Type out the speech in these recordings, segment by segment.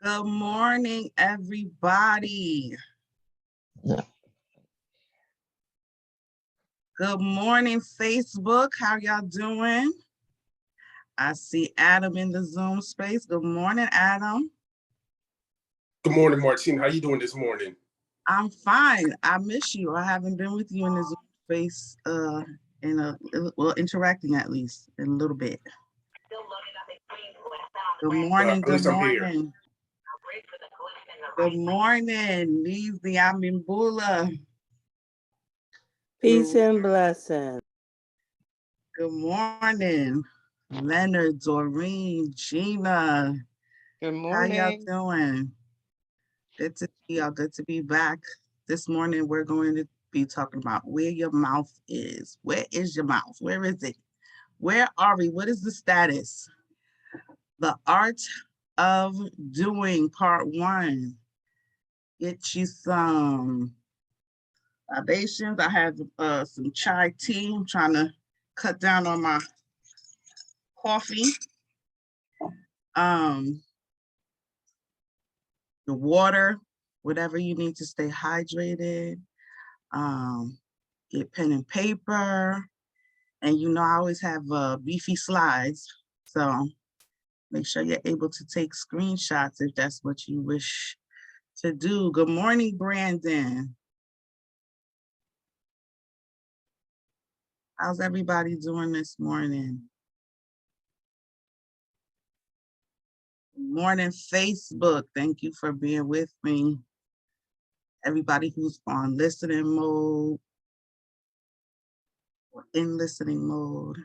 Good morning, everybody. Good morning, Facebook. How y'all doing? I see Adam in the Zoom space. Good morning, Adam. Good morning, Martine. How you doing this morning? I'm fine. I miss you. I haven't been with you in the Zoom space interacting at least in a little bit. Good morning, good morning. Good morning, Neezy Aminbula. Peace and blessing. Good morning, Leonard, Doreen, Gina. Good morning. How y'all doing? Good to see y'all. Good to be back. This morning, we're going to be talking about where your mouth is. Where is your mouth? Where is it? Where are we? What is the status? The art of doing, part 1. Get you some libations. I have some chai tea. I'm trying to cut down on my coffee. The water, whatever you need to stay hydrated. Get pen and paper. And I always have beefy slides. So make sure you're able to take screenshots if that's what you wish to do. Good morning, Brandon. How's everybody doing this morning? Good morning, Facebook. Thank you for being with me. Everybody who's on listening mode or in listening mode.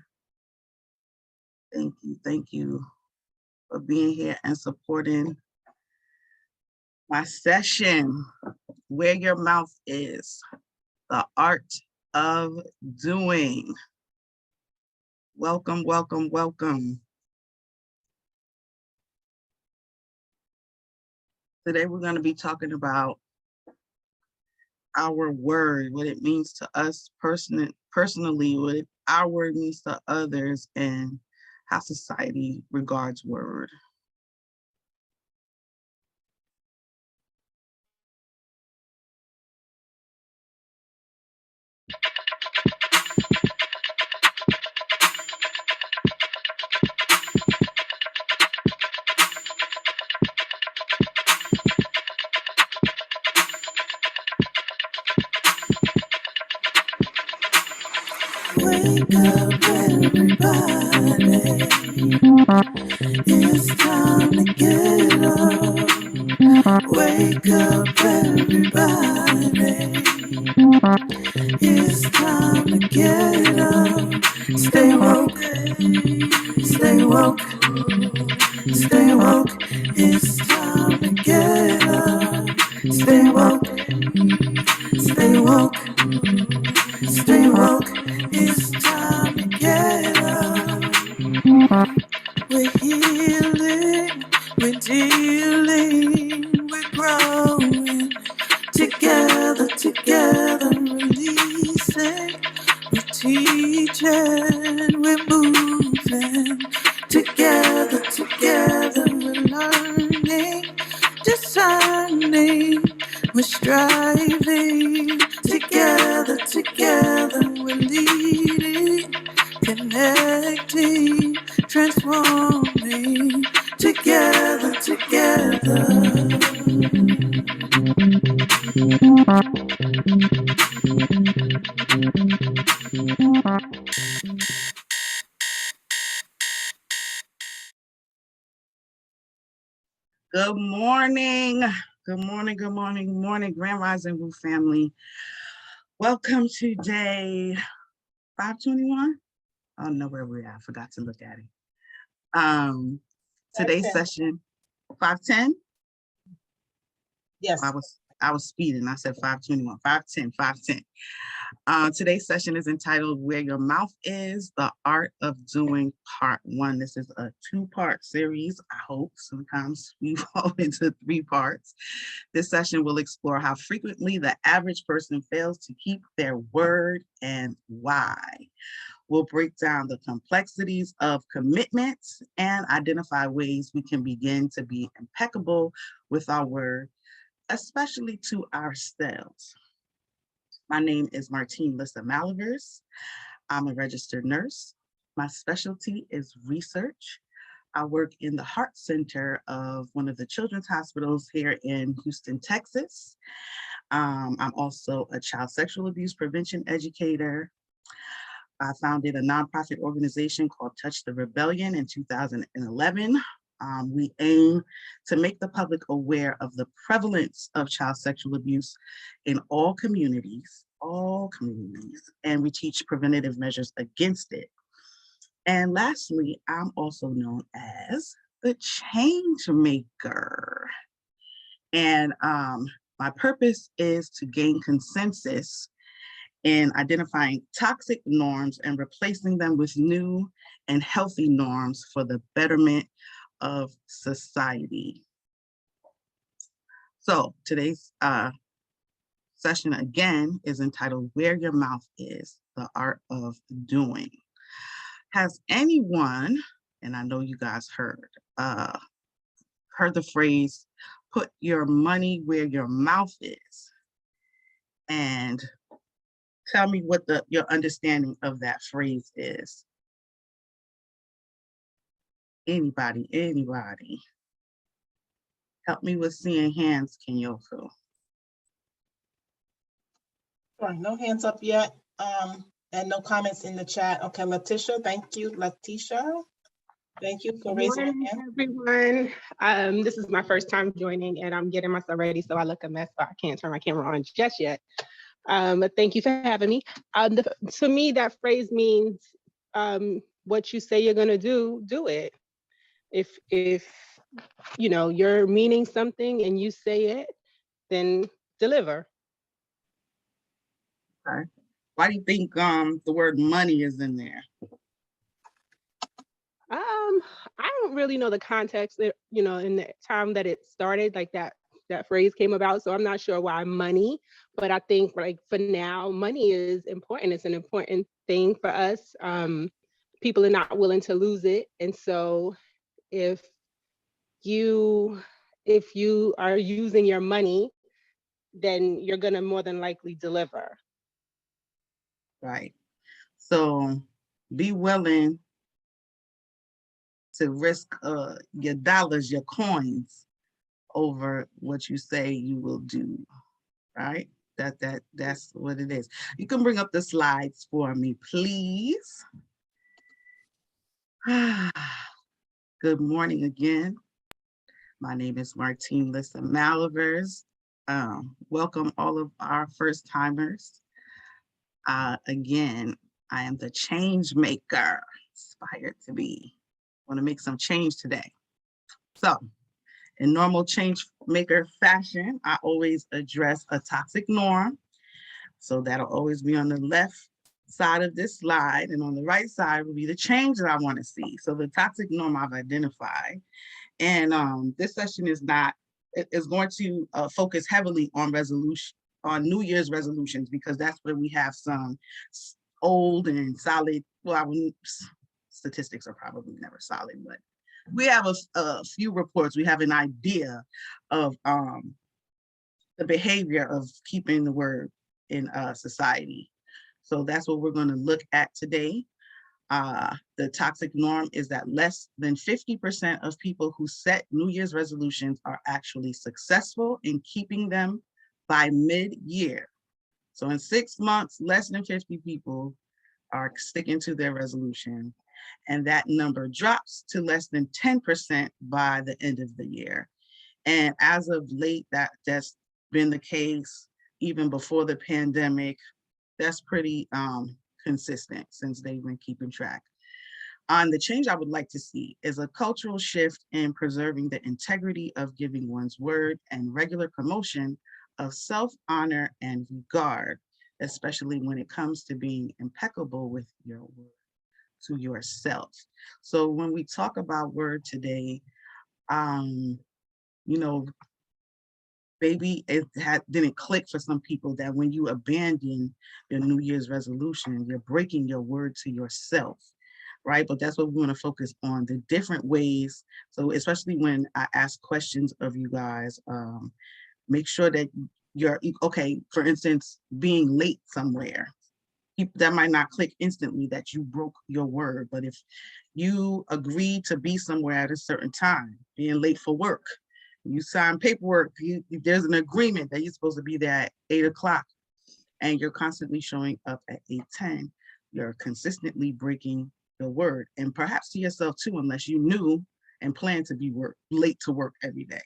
Thank you for being here and supporting my session, Where Your Mouth Is, the art of doing. Welcome, welcome, welcome. Today we're going to be talking about our word, what it means to us personally, what our word means to others, and how society regards word. Wake up, everybody. It's time to get up. Wake up, everybody. It's time to get up. Stay woke, stay woke, stay woke. It's time to get up. Stay woke, stay woke, stay woke. It's time to get up. We're healing, we're dealing, we're growing. Together, together, releasing. We're teaching, we're moving. Together, together, we're learning, discerning, we're striving. Together, together, we're leading, connecting, transforming. Together, together. Good morning. Good morning, good morning, good morning, Grand Rising Woo family. Welcome to day 521. I don't know where we're at. I forgot to look at it. Today's session, 510? Yes. I was speeding. I said 521, 510, 510. Today's session is entitled Where Your Mouth Is, the Art of Doing, part 1. This is a 2-part series, I hope. Sometimes we fall into 3 parts. This session will explore how frequently the average person fails to keep their word and why. We'll break down the complexities of commitments and identify ways we can begin to be impeccable with our word, especially to ourselves. My name is Martine Malivers. I'm a registered nurse. My specialty is research. I work in the heart center of one of the children's hospitals here in Houston, Texas. I'm also a child sexual abuse prevention educator. I founded a nonprofit organization called Touch the Rebellion in 2011. We aim to make the public aware of the prevalence of child sexual abuse in all communities, and we teach preventative measures against it. And lastly, I'm also known as the change maker. And my purpose is to gain consensus in identifying toxic norms and replacing them with new and healthy norms for the betterment of society. So today's session again is entitled Where Your Mouth Is, the Art of Doing. Has anyone, and I know you guys heard the phrase, put your money where your mouth is? And tell me what your understanding of that phrase is. Anybody? Help me with seeing hands, Kenyoku. Sure, no hands up yet, and no comments in the chat. Okay, Letitia, thank you, Letitia. Thank you for raising your hand. Everyone. This is my first time joining and I'm getting myself ready, so I look a mess, but I can't turn my camera on just yet. But thank you for having me. To me, that phrase means what you say you're gonna do it. If you know you're meaning something and you say it, then deliver. Okay. Why do you think the word money is in there? I don't really know the context that, in the time that it started, like that phrase came about. So I'm not sure why money, but I think like for now, money is important. It's an important thing for us. People are not willing to lose it. And so if you are using your money, then you're gonna more than likely deliver. Right. So be willing to risk your dollars, your coins, over what you say you will do, right? That's what it is. You can bring up the slides for me, please. Good morning again. My name is Martine Malivers. Welcome all of our first timers. Again, I am the change maker, inspired to be. Want to make some change today. So in normal change maker fashion, I always address a toxic norm. So that'll always be on the left side of this slide, and on the right side will be the change that I want to see. So the toxic norm I've identified. And this session is going to focus heavily on New Year's resolutions, because that's where we have some old and solid, statistics are probably never solid, but we have a few reports. We have an idea of the behavior of keeping the word in society. So that's what we're going to look at today. The toxic norm is that less than 50% of people who set New Year's resolutions are actually successful in keeping them by mid-year. So in 6 months, less than 50 people are sticking to their resolution. And that number drops to less than 10% by the end of the year. And as of late, that's been the case even before the pandemic. That's pretty consistent since they've been keeping track. The change I would like to see is a cultural shift in preserving the integrity of giving one's word and regular promotion of self-honor and regard, especially when it comes to being impeccable with your word to yourself. So when we talk about word today, maybe didn't click for some people that when you abandon your New Year's resolution, you're breaking your word to yourself, right? But that's what we want to focus on, the different ways. So especially when I ask questions of you guys, make sure that you're okay. For instance, being late somewhere, that might not click instantly that you broke your word. But if you agree to be somewhere at a certain time, being late for work, you sign paperwork, there's an agreement that you're supposed to be there at 8 o'clock and you're constantly showing up at 8:10, you're consistently breaking your word, and perhaps to yourself too, unless you knew and planned to be late to work every day,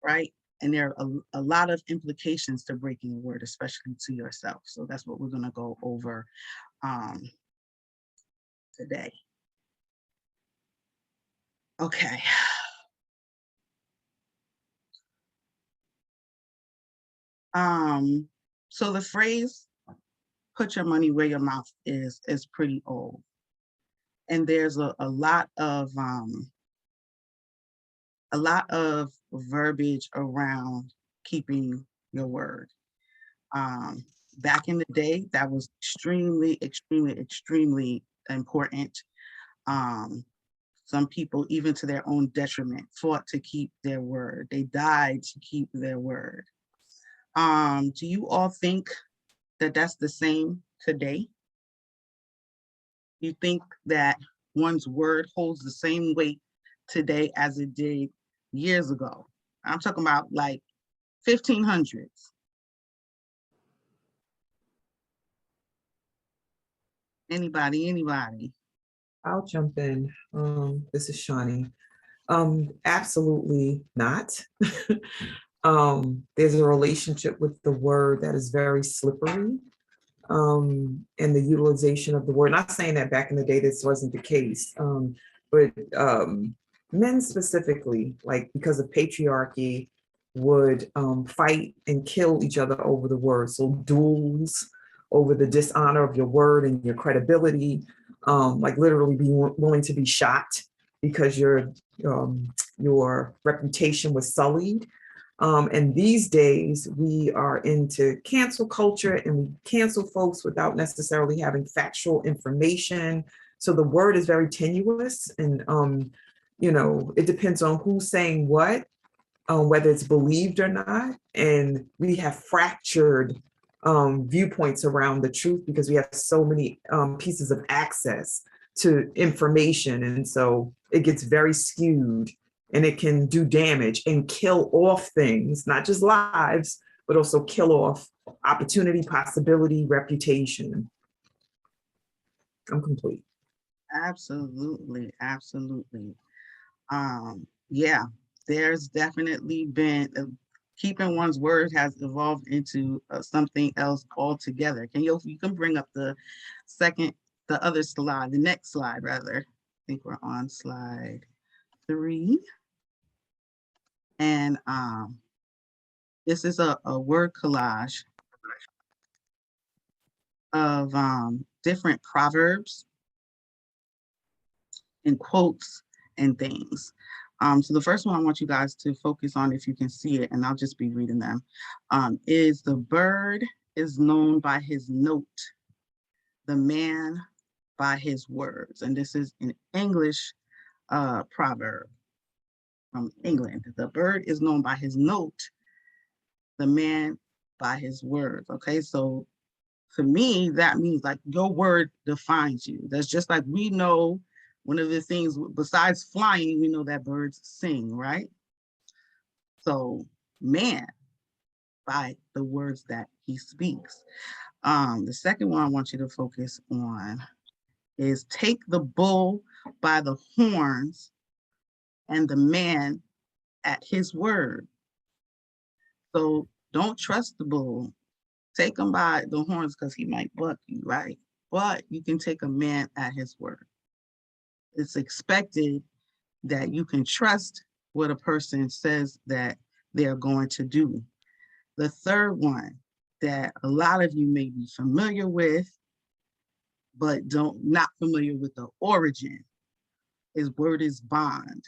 right? And there are a lot of implications to breaking a word, especially to yourself. So that's what we're going to go over today. Okay. So the phrase, put your money where your mouth is pretty old. And there's a lot of verbiage around keeping your word. Back in the day, that was extremely, extremely, extremely important. Some people, even to their own detriment, fought to keep their word. They died to keep their word. Do you all think that that's the same today? You think that one's word holds the same weight today as it did years ago? I'm talking about like 1500s. Anybody? I'll jump in. This is Shawnee. Absolutely not. There's a relationship with the word that is very slippery, and the utilization of the word. Not saying that back in the day this wasn't the case, but men specifically, like because of patriarchy, would fight and kill each other over the word. So duels over the dishonor of your word and your credibility, like literally being willing to be shot because your reputation was sullied. And these days we are into cancel culture and we cancel folks without necessarily having factual information. So the word is very tenuous, and it depends on who's saying what, whether it's believed or not. And we have fractured viewpoints around the truth because we have so many pieces of access to information. And so it gets very skewed, and it can do damage and kill off things, not just lives, but also kill off opportunity, possibility, reputation. I'm complete. Absolutely. Yeah, there's definitely been keeping one's word has evolved into something else altogether. You can bring up the next slide rather. I think we're on slide 3. And this is a word collage of different proverbs and quotes and things. So the first one I want you guys to focus on, if you can see it, and I'll just be reading them, is the bird is known by his note, the man by his words. And this is an English proverb from England. The bird is known by his note, the man by his words. Okay, so to me, that means like your word defines you. That's just like we know one of the things besides flying, we know that birds sing, right? So man, by the words that he speaks. The second one I want you to focus on is take the bull by the horns and the man at his word. So don't trust the bull. Take him by the horns because he might buck you, right? But you can take a man at his word. It's expected that you can trust what a person says that they're going to do. The third one that a lot of you may be familiar with, but not familiar with the origin, is word is bond.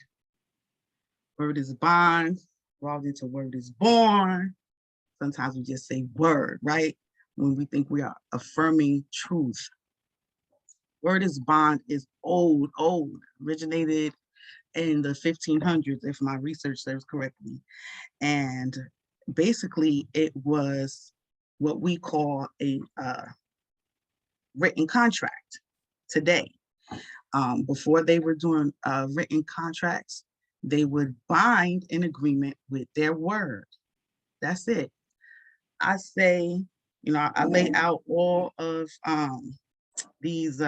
Word is bond. evolved into word is born. Sometimes we just say word, right? When we think we are affirming truth. Word is bond is old, originated in the 1500s, if my research serves correctly. And basically it was what we call a written contract today. Before they were doing written contracts, they would bind an agreement with their word. That's it. I say, I lay out all of these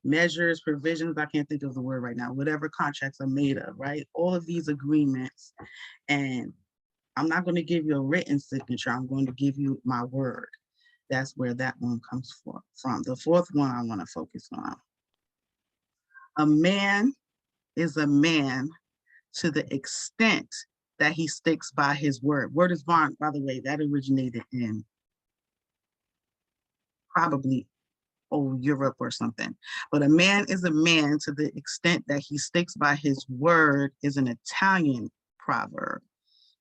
measures, provisions, I can't think of the word right now, whatever contracts are made of, right? All of these agreements. And I'm not going to give you a written signature. I'm going to give you my word. That's where that one comes from. The fourth one I want to focus on. A man is a man to the extent that he sticks by his word. Word is bond, by the way, that originated in probably Europe or something. But a man is a man to the extent that he sticks by his word is an Italian proverb.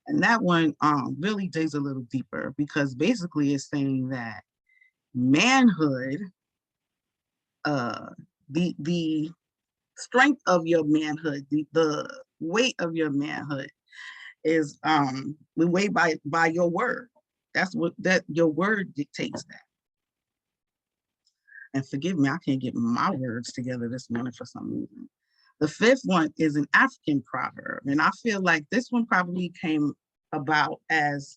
And that one really digs a little deeper because basically it's saying that manhood, the strength of your manhood, the weight of your manhood is we weigh by your word. That's what your word dictates that. And forgive me, I can't get my words together this morning for some reason. The fifth one is an African proverb. And I feel like this one probably came about as,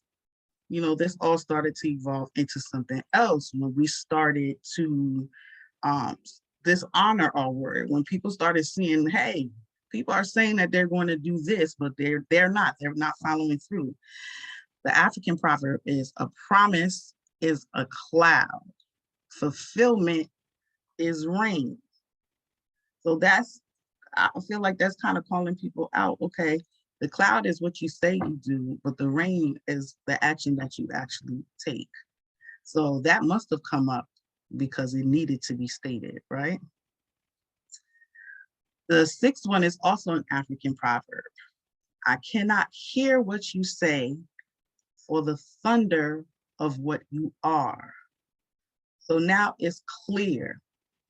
this all started to evolve into something else when we started to dishonor our word. When people started seeing, hey, people are saying that they're going to do this, but they're not following through. The African proverb is a promise is a cloud. Fulfillment is rain. So I feel like that's kind of calling people out. Okay, the cloud is what you say you do, but the rain is the action that you actually take. So that must have come up because it needed to be stated, right? The sixth one is also an African proverb. I cannot hear what you say for the thunder of what you are. So now it's clear.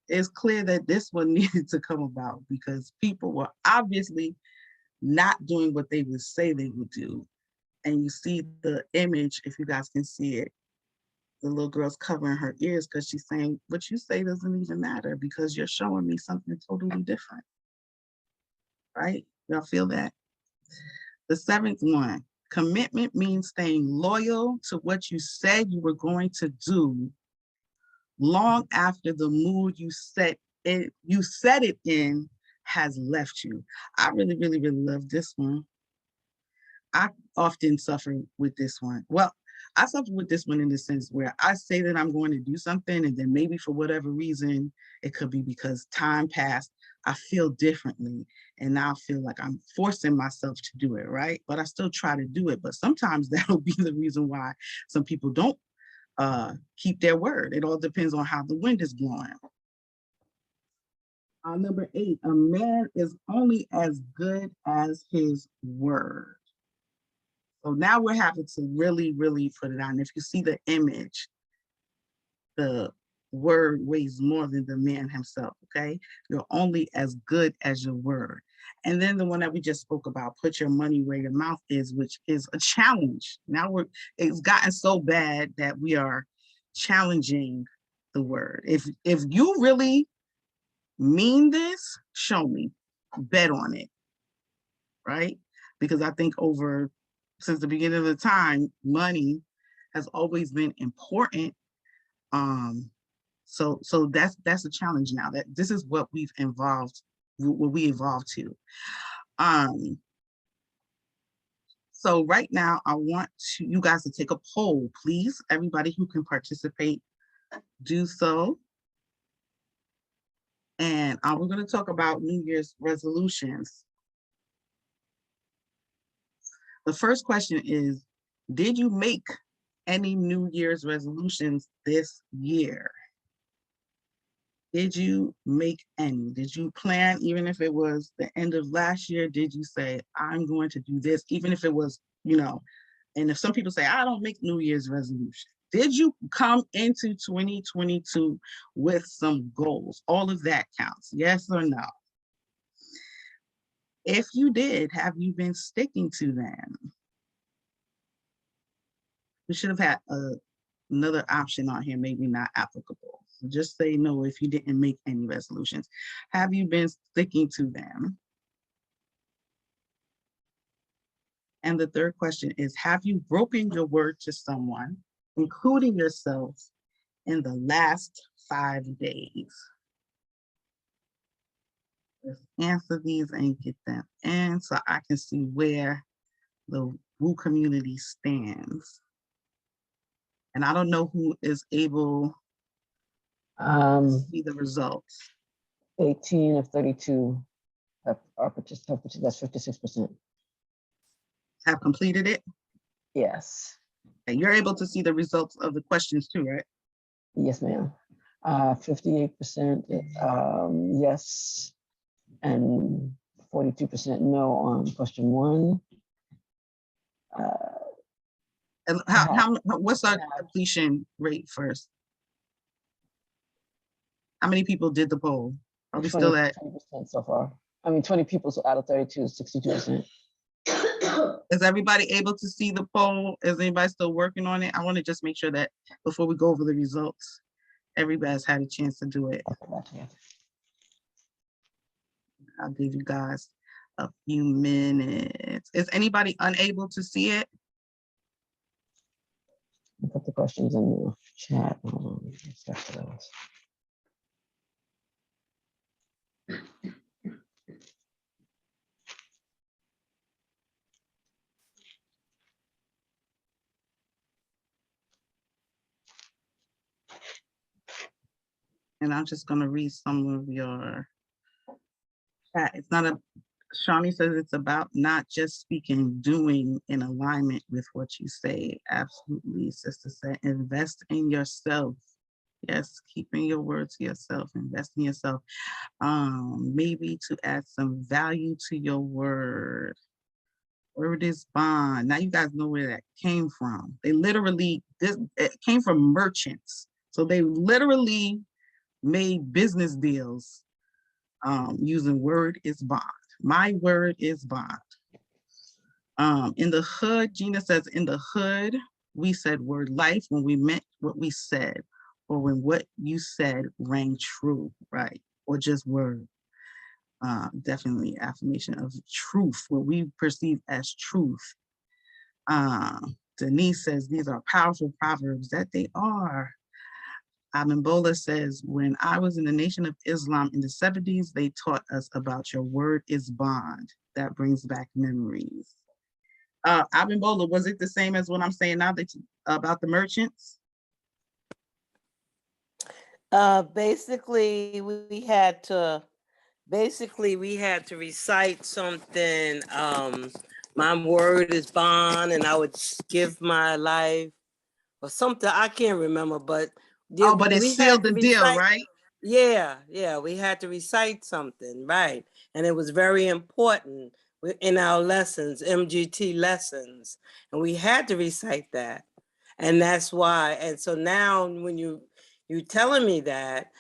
It's clear that this one needed to come about because people were obviously not doing what they would say they would do. And you see the image, if you guys can see it, the little girl's covering her ears because she's saying, what you say doesn't even matter because you're showing me something totally different, right? Y'all feel that? The seventh one, commitment means staying loyal to what you said you were going to do long after the mood you set it in has left you. I really, really, really love this one. I often suffer with this one. Well, I suffer with this one in the sense where I say that I'm going to do something and then maybe for whatever reason, it could be because time passed, I feel differently and now I feel like I'm forcing myself to do it, right? But I still try to do it. But sometimes that'll be the reason why some people don't keep their word. It all depends on how the wind is blowing. Number 8, a man is only as good as his word. So now we're having to really, really put it on. If you see the image, the word weighs more than the man himself, okay? You're only as good as your word. And then the one that we just spoke about, put your money where your mouth is, which is a challenge. Now it's gotten so bad that we are challenging the word. If you really mean this, show me, bet on it, right? Because I think since the beginning of the time, money has always been important. So that's a challenge now. That this is what we evolved to. So right now, I want you guys to take a poll, please. Everybody who can participate, do so. And we're going to talk about New Year's resolutions. The first question is, did you make any New Year's resolutions this year? Did you make any? Did you plan, even if it was the end of last year, did you say, I'm going to do this, even if it was, and if some people say, I don't make New Year's resolution. Did you come into 2022 with some goals? All of that counts, yes or no? If you did, have you been sticking to them? We should have had another option on here, maybe not applicable. So just say no if you didn't make any resolutions. Have you been sticking to them? And the third question is, have you broken your word to someone, including yourself, in the last 5 days? Let's answer these and get them in so I can see where the Woo community stands. And I don't know who is able to see the results. 18 of 32 have participated. That's 56%. Have completed it? Yes. And you're able to see the results of the questions too, right? Yes, ma'am. 58% yes, and 42% no on question 1. And what's our completion rate first? How many people did the poll? Are we still at 20% so far? I mean, 20 people out of 32 is 62%. Is everybody able to see the poll? Is anybody still working on it? I want to just make sure that before we go over the results, everybody's had a chance to do it. I'll give you guys a few minutes. Is anybody unable to see it? Put the questions in the chat. Hold on, let's check for those. And I'm just going to read some of your chat. It's not a, Shawnee says it's about not just speaking, doing in alignment with what you say. Absolutely, sister said, invest in yourself. Yes, keeping your word to yourself, invest in yourself. Maybe to add some value to your word. Word is bond. Now you guys know where that came from. They literally, it came from merchants. So they literally made business deals using word is bond. My word is bond. In the hood, Gina says, in the hood, we said word life when we meant what we said, or when what you said rang true, right? Or just word. Definitely affirmation of truth, what we perceive as truth. Denise says, these are powerful proverbs. That they are. Abimbola says, when I was in the Nation of Islam in the 70s, they taught us about your word is bond. That brings back memories. Abimbola, was it the same as what I'm saying now that about the merchants? Basically, we had to recite something. My word is bond, and I would give my life or something. I can't remember, but oh, but it sealed the deal, right? Yeah, we had to recite something, right? And it was very important in our lessons, MGT lessons, and we had to recite that. And that's why, and so now when you're telling me that,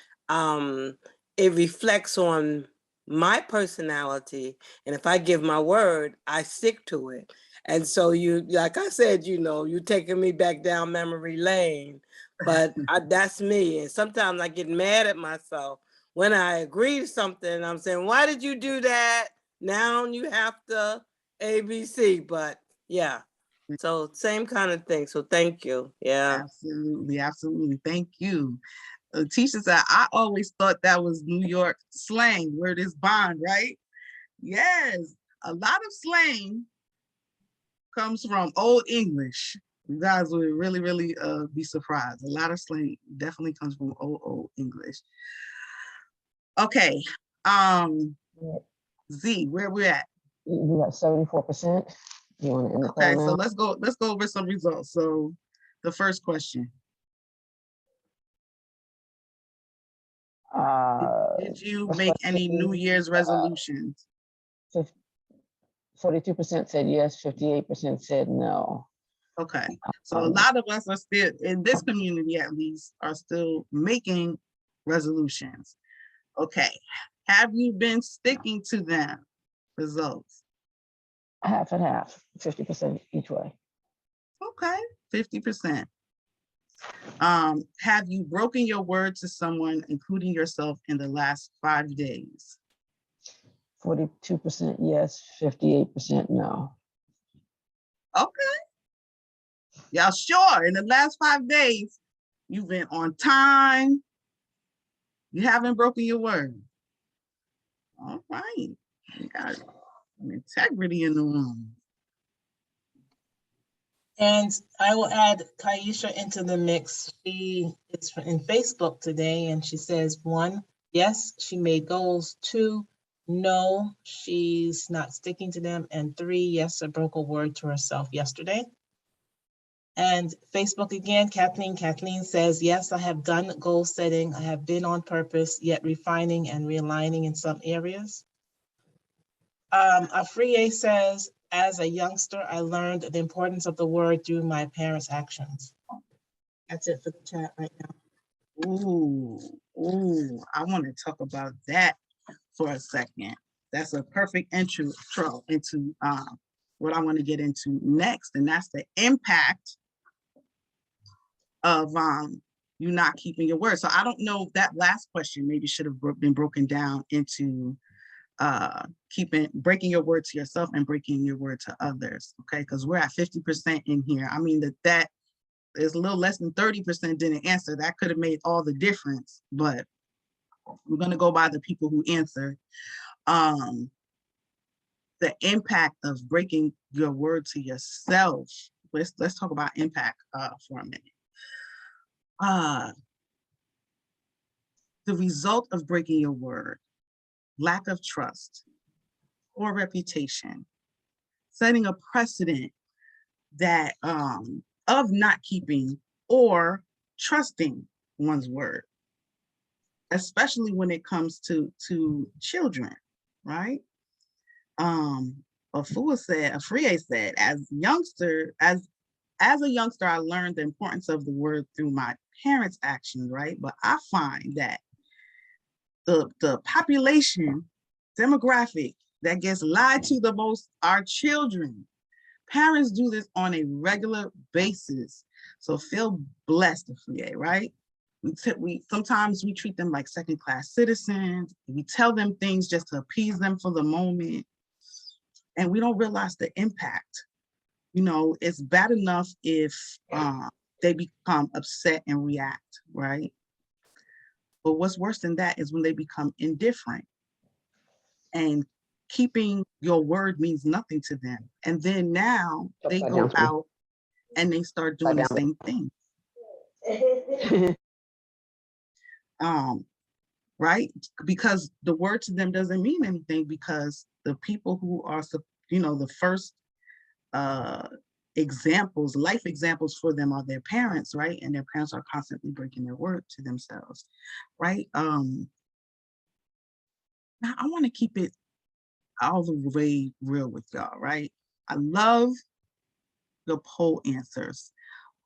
it reflects on my personality. And if I give my word, I stick to it. And so you, like I said, you're taking me back down memory lane, but that's me. And sometimes I get mad at myself when I agree to something. I'm saying, why did you do that? Now you have to ABC, but yeah. So same kind of thing. So thank you. Yeah. Absolutely. Thank you. Tisha said, I always thought that was New York slang, word is bond, right? Yes, a lot of slang comes from Old English. You guys would really be surprised. A lot of slang definitely comes from old English. Okay, Z, where we at? We got 74%. You want to end the Okay, poll so now? let's go over some results. So the first question. Did you what's make that any New saying? Year's resolutions? 42% said yes, 58% said no. Okay, so a Um, lot of us are still, in this community at least, are still making resolutions. Okay, have you been sticking to them? Results. half and half, 50% each way. Okay, 50%. Have you broken your word to someone, including yourself, in the last 5 days? 42% yes, 58% no. Okay, y'all sure? In the last 5 days, you've been on time. You haven't broken your word. All right, you got some integrity in the room. And I will add Kaisha into the mix. She is in Facebook today and she says, 1, yes, she made goals. 2, no, she's not sticking to them. And 3, yes, I broke a word to herself yesterday. And Facebook again, Kathleen. Kathleen says, yes, I have done goal setting. I have been on purpose, yet refining and realigning in some areas. Afriye says, as a youngster, I learned the importance of the word through my parents' actions. That's it for the chat right now. Ooh, I want to talk about that for a second. That's a perfect intro into what I want to get into next, and that's the impact of you not keeping your word. So I don't know if that last question maybe should have been broken down into breaking your word to yourself and breaking your word to others. Okay, because we're at 50% in here. I mean that is a little less than 30% didn't answer. That could have made all the difference, but we're going to go by the people who answered. The impact of breaking your word to yourself. Let's talk about impact for a minute. The result of breaking your word: lack of trust, poor reputation, setting a precedent that of not keeping or trusting one's word, especially when it comes to children, right? Afriye said, as a youngster, I learned the importance of the word through my parents' actions, right? But I find that the population demographic that gets lied to the most are children. Parents do this on a regular basis. So feel blessed, Afriye, right? We sometimes we treat them like second-class citizens. We tell them things just to appease them for the moment, and we don't realize the impact. You know, it's bad enough if they become upset and react, right? But what's worse than that is when they become indifferent, and keeping your word means nothing to them. And then now they go out and they start doing the same thing. Right? Because the word to them doesn't mean anything, because the people who are, the first examples, life examples for them are their parents, right? And their parents are constantly breaking their word to themselves, right? Now I want to keep it all the way real with y'all, right? I love the poll answers.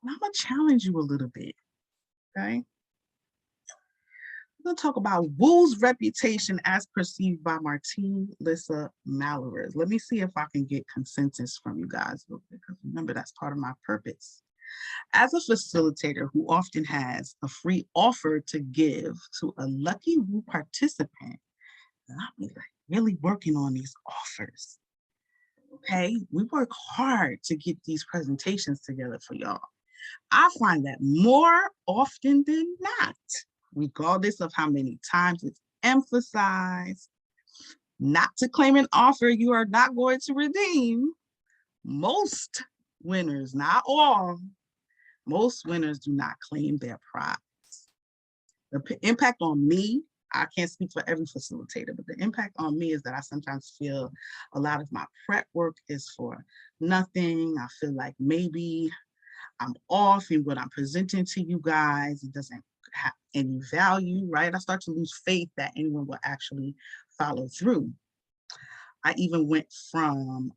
I'm gonna challenge you a little bit, okay? We're gonna talk about Wu's reputation as perceived by Martine Malivers. Let me see if I can get consensus from you guys, because remember, that's part of my purpose. As a facilitator who often has a free offer to give to a lucky Wu participant, and I'll be like really working on these offers. Okay, we work hard to get these presentations together for y'all. I find that more often than not, regardless of how many times it's emphasized, not to claim an offer you are not going to redeem, most winners, not all, most winners do not claim their prize. The impact on me, I can't speak for every facilitator, but the impact on me is that I sometimes feel a lot of my prep work is for nothing. I feel like maybe I'm off in what I'm presenting to you guys. It doesn't have any value, right? I start to lose faith that anyone will actually follow through. I even went from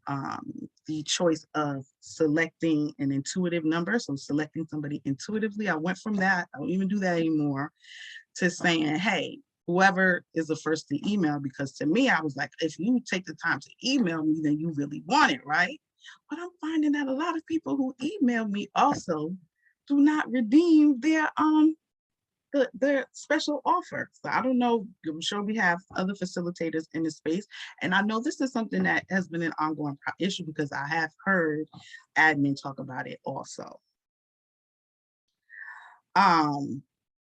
the choice of selecting an intuitive number, so selecting somebody intuitively. I went from that, I don't even do that anymore, to saying, hey, whoever is the first to email, because to me, I was like, if you take the time to email me, then you really want it, right? But I'm finding that a lot of people who email me also do not redeem their special offer. So I don't know, I'm sure we have other facilitators in the space. And I know this is something that has been an ongoing issue because I have heard admin talk about it also.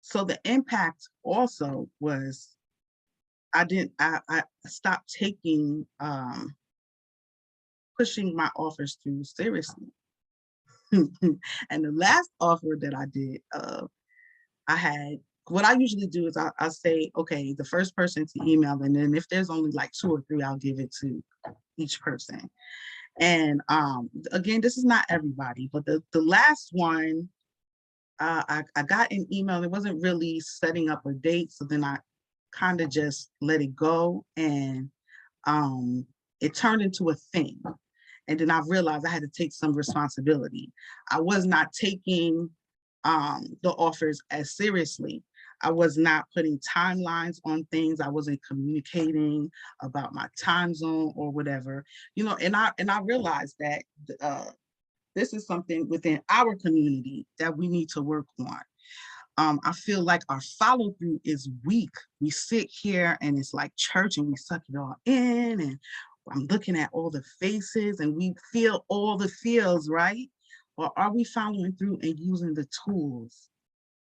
So the impact also was I stopped taking pushing my offers through seriously. And the last offer that I did, I had, what I usually do is I say, okay, the first person to email, and then if there's only like 2 or 3, I'll give it to each person. And again, this is not everybody, but the last one, I got an email. It wasn't really setting up a date, so then I kind of just let it go, and it turned into a thing. And then I realized I had to take some responsibility. I was not taking the offers as seriously. I was not putting timelines on things. I wasn't communicating about my time zone or whatever, you know. And I realized that this is something within our community that we need to work on. I feel like our follow through is weak. We sit here and it's like church and we suck it all in, and I'm looking at all the faces and we feel all the feels, right? Or are we following through and using the tools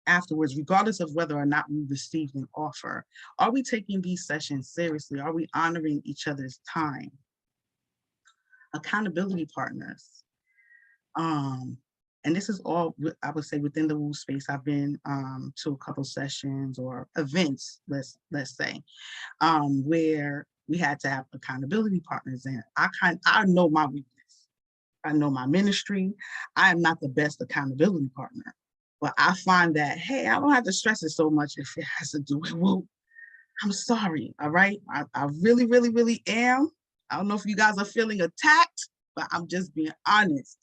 afterwards, regardless of whether or not we received an offer? Are we taking these sessions seriously? Are we honoring each other's time? Accountability partners. And this is all, I would say, within the woo space. I've been to a couple sessions or events, let's say, where we had to have accountability partners. And I know my weakness. I know my ministry. I am not the best accountability partner, but I find that, hey, I don't have to stress it so much if it has to do with woo. I'm sorry, all right? I really, really, really am. I don't know if you guys are feeling attacked, but I'm just being honest.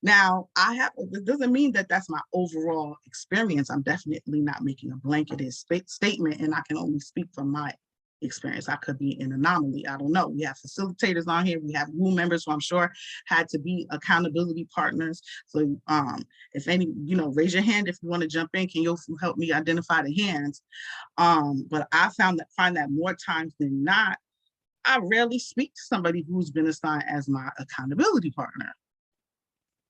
Now, it doesn't mean that that's my overall experience. I'm definitely not making a blanketed statement, and I can only speak from my experience. I could be an anomaly. I don't know. We have facilitators on here. We have WOO members who I'm sure had to be accountability partners. So if any, raise your hand if you want to jump in. Can you help me identify the hands? But I find that more times than not, I rarely speak to somebody who's been assigned as my accountability partner.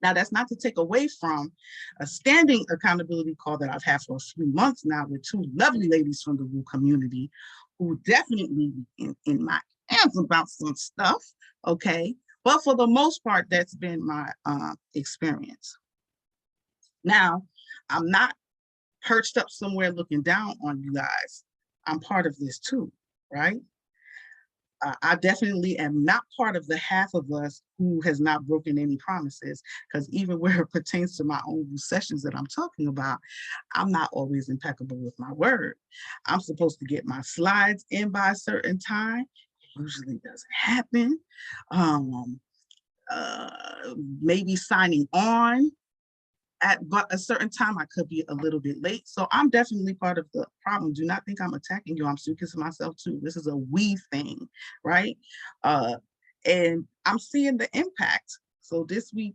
Now, that's not to take away from a standing accountability call that I've had for a few months now with 2 lovely ladies from the WOO community who definitely in my hands about some stuff, okay? But for the most part, that's been my experience. Now, I'm not perched up somewhere looking down on you guys. I'm part of this too, right? I definitely am not part of the half of us who has not broken any promises, because even where it pertains to my own sessions that I'm talking about, I'm not always impeccable with my word. I'm supposed to get my slides in by a certain time. It usually doesn't happen. Maybe signing on at a certain time, I could be a little bit late. So I'm definitely part of the problem. Do not think I'm attacking you. I'm speaking to myself too. This is a we thing, right? And I'm seeing the impact. So this week,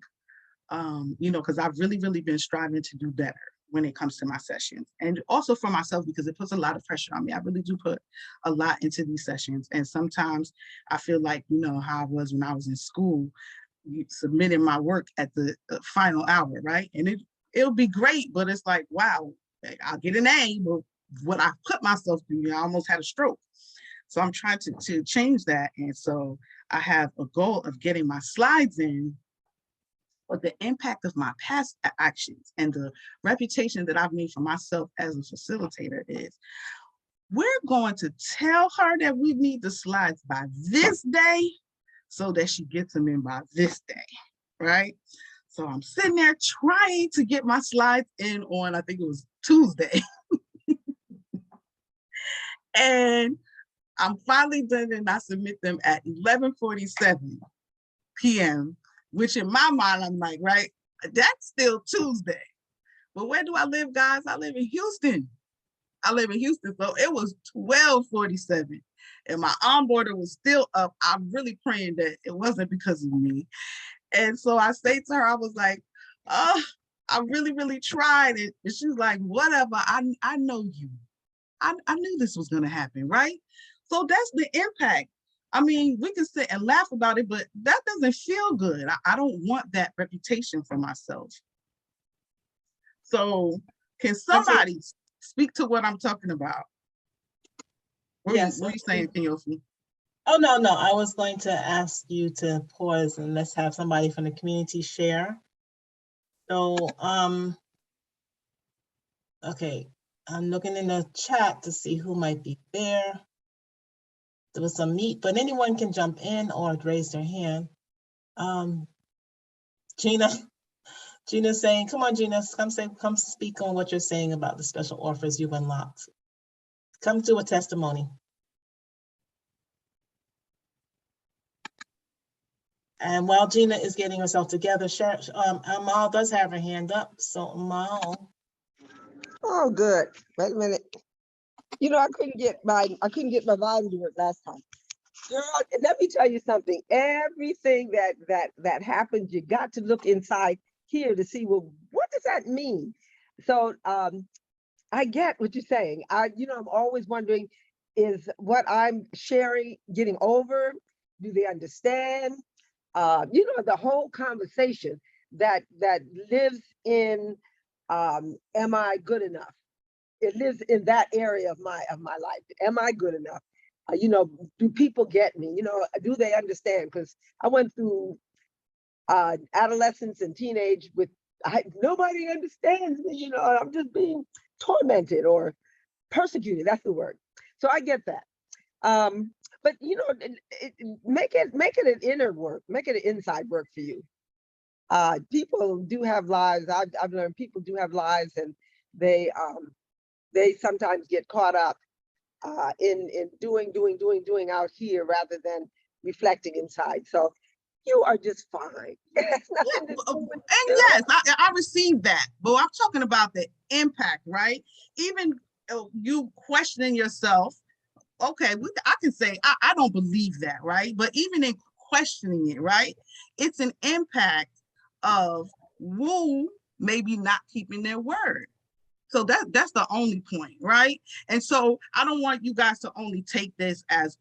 because I've really, really been striving to do better when it comes to my sessions, and also for myself, because it puts a lot of pressure on me. I really do put a lot into these sessions. And sometimes I feel like, how I was when I was in school, submitting my work at the final hour, right? And it'll be great, but it's like, wow, I'll get an A, but what I put myself through, I almost had a stroke. So I'm trying to change that. And so I have a goal of getting my slides in, but the impact of my past actions and the reputation that I've made for myself as a facilitator is, we're going to tell her that we need the slides by this day, so that she gets them in by this day, right? So I'm sitting there trying to get my slides in on, I think it was Tuesday. And I'm finally done and I submit them at 11:47 p.m., which in my mind, I'm like, right, that's still Tuesday. But where do I live, guys? I live in Houston. So it was 12:47 and my onboarder was still up. I'm really praying that it wasn't because of me. And so I say to her, I was like, oh, I really, really tried it. And she's like, whatever, I know you. I knew this was gonna happen, right? So that's the impact. I mean, we can sit and laugh about it, but that doesn't feel good. I don't want that reputation for myself. So can somebody speak to what I'm talking about? Yes. What are you saying, Theophany? Oh, no, I was going to ask you to pause and let's have somebody from the community share. So, okay, I'm looking in the chat to see who might be there. There was some meat, but anyone can jump in or raise their hand. Gina's saying, come on, Gina, come speak on what you're saying about the special offers you've unlocked. Come to a testimony. And while Gina is getting herself together, Amal does have her hand up. So Amal. Oh, good. Wait a minute. You know, I couldn't get my volume to work last time. Girl, let me tell you something. Everything that happens, you got to look inside here to see, well, what does that mean? So I get what you're saying. I'm always wondering, is what I'm sharing getting over? Do they understand? The whole conversation that lives in, am I good enough? It lives in that area of my life. Am I good enough? Do people get me? Do they understand? Because I went through adolescence and teenage with nobody understands me. I'm just being tormented or persecuted. That's the word. So I get that. But make it an inner work. Make it an inside work for you. People do have lives. I've learned people do have lives, and they sometimes get caught up in doing out here rather than reflecting inside. So you are just fine. And yes, I received that, but I'm talking about the impact, right? Even you questioning yourself. Okay, I can say I don't believe that, right? But even in questioning it, right, it's an impact of woo maybe not keeping their word. So that's the only point, right? And so I don't want you guys to only take this as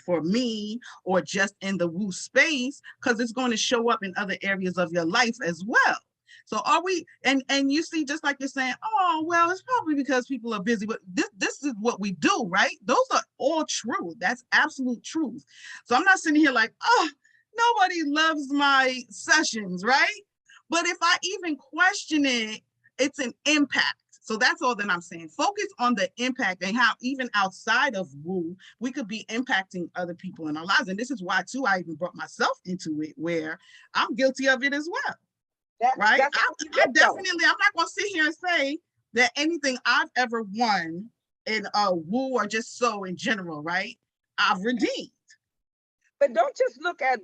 for me or just in the woo space, because it's going to show up in other areas of your life as well. So are we, and you see, just like you're saying, oh, well, it's probably because people are busy, but this is what we do, right? Those are all true. That's absolute truth. So I'm not sitting here like, oh, nobody loves my sessions, right? But if I even question it, it's an impact. So that's all that I'm saying. Focus on the impact and how even outside of woo, we could be impacting other people in our lives. And this is why too, I even brought myself into it, where I'm guilty of it as well. Right? I definitely, I'm not going to sit here and say that anything I've ever won in woo or just so in general, right, I've redeemed. But don't just look at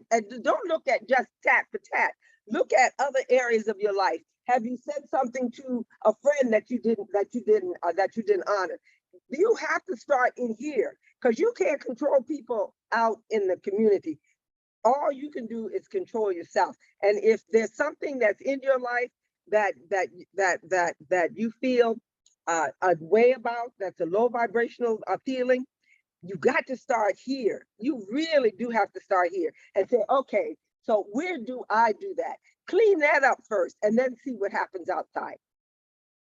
just tat for tat. Look at other areas of your life. Have you said something to a friend that you didn't honor? You have to start in here, because you can't control people out in the community. All you can do is control yourself. And if there's something that's in your life that you feel a way about, that's a low vibrational feeling, you got to start here. You really do have to start here and say, okay, so where do I do that? Clean that up first, and then see what happens outside.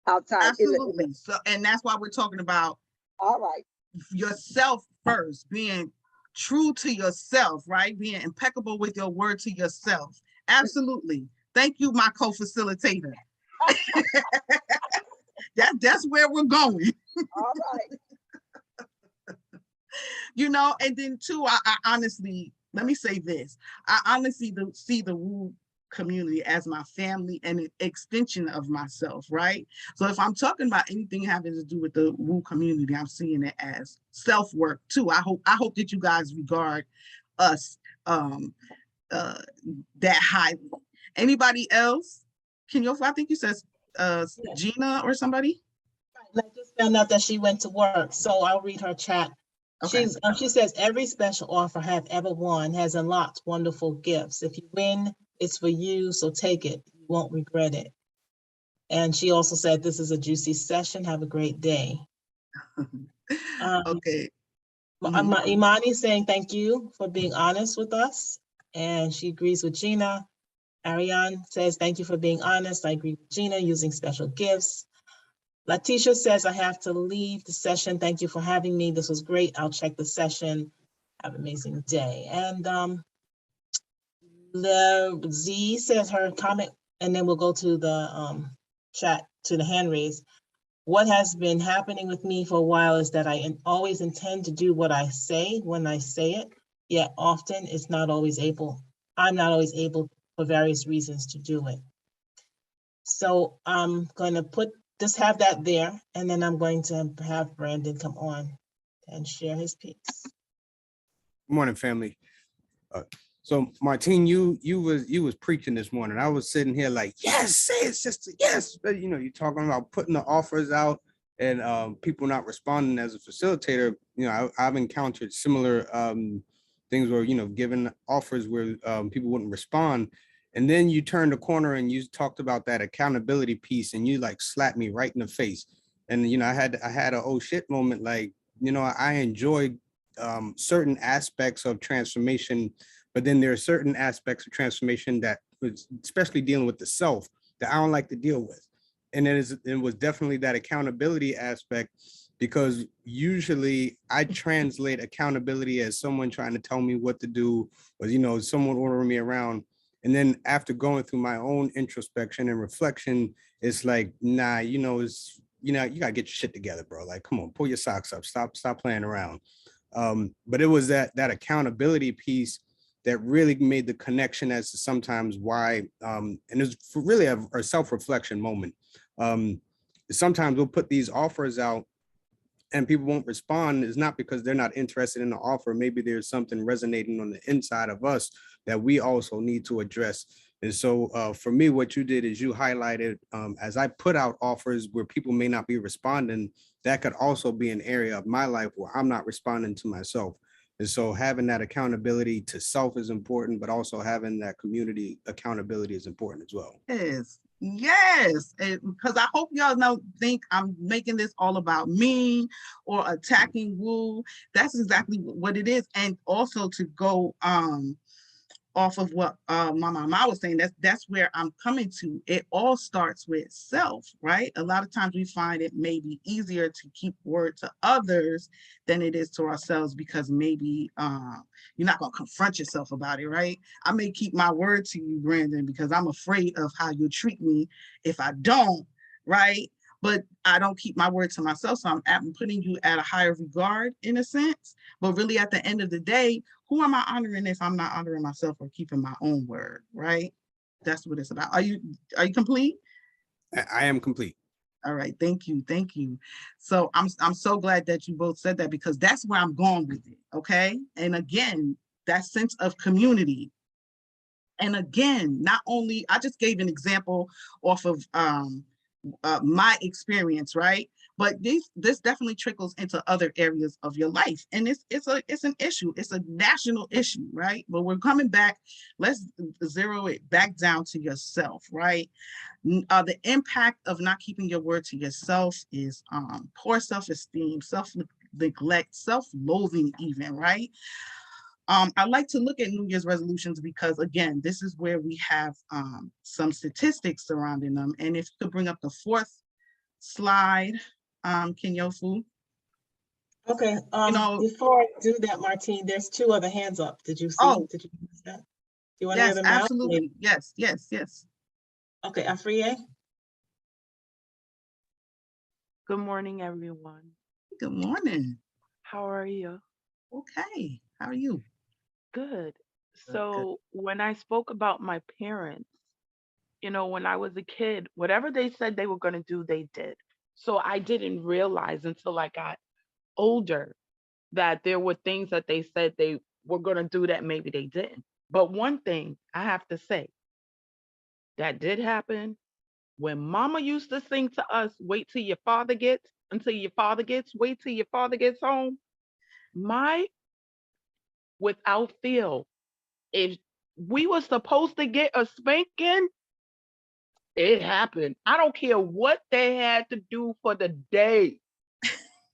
Absolutely. So, and that's why we're talking about all right, yourself first, being true to yourself, right? Being impeccable with your word to yourself. Absolutely. Thank you, my co-facilitator. That's where we're going. All right. And then too, I honestly, let me say this. I honestly see the woo community as my family and an extension of myself, right? So if I'm talking about anything having to do with the Woo community, I'm seeing it as self-work too. I hope that you guys regard us uh that highly. Anybody else? I think you said Yeah. Gina or somebody? And I just found out that she went to work, so I'll read her chat. Okay. She says every special offer I have ever won has unlocked wonderful gifts. If you win, it's for you, so take it. You won't regret it. And she also said this is a juicy session. Have a great day. Okay. Mhm. Imani saying thank you for being honest with us, and she agrees with Gina. Ariane says thank you for being honest. I agree with Gina, using special gifts. Letitia says, I have to leave the session. Thank you for having me. This was great. I'll check the session. Have an amazing day. And the Z says her comment, and then we'll go to the chat, to the hand raise. What has been happening with me for a while is that I always intend to do what I say when I say it, yet often I'm not always able for various reasons to do it. So I'm going to just have that there, and then I'm going to have Brandon come on and share his piece. Good morning, family. So Martine, you was preaching this morning. I was sitting here like, yes, say it, sister, yes. But you know, you're talking about putting the offers out and people not responding. As a facilitator, you know, I've encountered similar things where, you know, given offers where people wouldn't respond. And then you turned the corner and you talked about that accountability piece and you like slapped me right in the face. And, you know, I had a oh shit moment. Like, you know, I enjoyed certain aspects of transformation, but then there are certain aspects of transformation that was, especially dealing with the self, that I don't like to deal with. And it was definitely that accountability aspect, because usually I translate accountability as someone trying to tell me what to do, or, you know, someone ordering me around. And then after going through my own introspection and reflection, it's like, nah, you know, you gotta get your shit together, bro. Like, come on, pull your socks up, stop playing around. But it was that accountability piece that really made the connection as to sometimes why, and it's really a self-reflection moment. Sometimes we'll put these offers out and people won't respond. Is not because they're not interested in the offer. Maybe there's something resonating on the inside of us that we also need to address. And so for me, what you did is you highlighted, as I put out offers where people may not be responding, that could also be an area of my life where I'm not responding to myself. And so having that accountability to self is important, but also having that community accountability is important as well. Yes, because I hope y'all don't think I'm making this all about me or attacking Woo. That's exactly what it is. And also to go off of what my mama was saying, that's where I'm coming to. It all starts with self, right? A lot of times we find it may be easier to keep word to others than it is to ourselves, because maybe you're not going to confront yourself about it, right? I may keep my word to you, Brandon, because I'm afraid of how you'll treat me if I don't, right? But I don't keep my word to myself. So I'm putting you at a higher regard in a sense. But really at the end of the day, who am I honoring if I'm not honoring myself or keeping my own word, right? That's what it's about. Are you complete? I am complete. All right, thank you. So I'm so glad that you both said that, because that's where I'm going with it, okay? And again, that sense of community. And again, not only, I just gave an example off of my experience, right? But this definitely trickles into other areas of your life, and it's an issue. It's a national issue, right? But we're coming back. Let's zero it back down to yourself, right? The impact of not keeping your word to yourself is poor self-esteem, self-neglect, self-loathing, even, right? I like to look at New Year's resolutions because, again, this is where we have some statistics surrounding them. And if you could bring up the fourth slide, Kenyofu. Okay, before I do that, Martine, there's two other hands up. Did you see? Oh, did you notice that? Do you want to hear yes, them absolutely. out? Yes. Okay, Afriye. Good morning, everyone. Good morning. How are you? Okay, how are you? Good. Good. So, when I spoke about my parents, You know, when I was a kid, whatever they said they were going to do, they did. So I didn't realize until I got older that there were things that they said they were going to do that maybe they didn't. But one thing I have to say that did happen when mama used to sing to us, wait till your father gets, until your father gets, wait till your father gets home. My, without fail, if we were supposed to get a spanking, it happened. I don't care what they had to do for the day.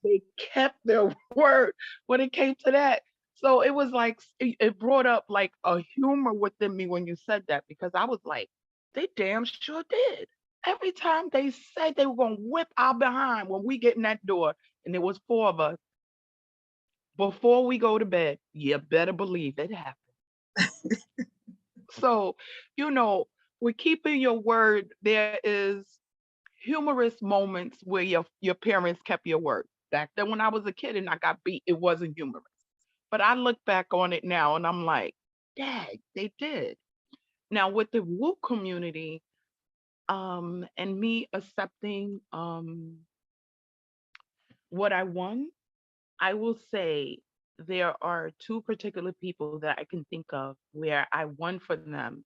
They kept their word when it came to that. So it was like it brought up like a humor within me when you said that because I was like, they damn sure did. Every time they said they were gonna whip our behind when we get in that door, and there was four of us, before we go to bed, you better believe it happened. So, you know, with keeping your word, there is humorous moments where your parents kept your word. Back then when I was a kid and I got beat, it wasn't humorous. But I look back on it now and I'm like, dang, they did. Now with the whoop community, and me accepting what I won, I will say there are two particular people that I can think of where I won for them.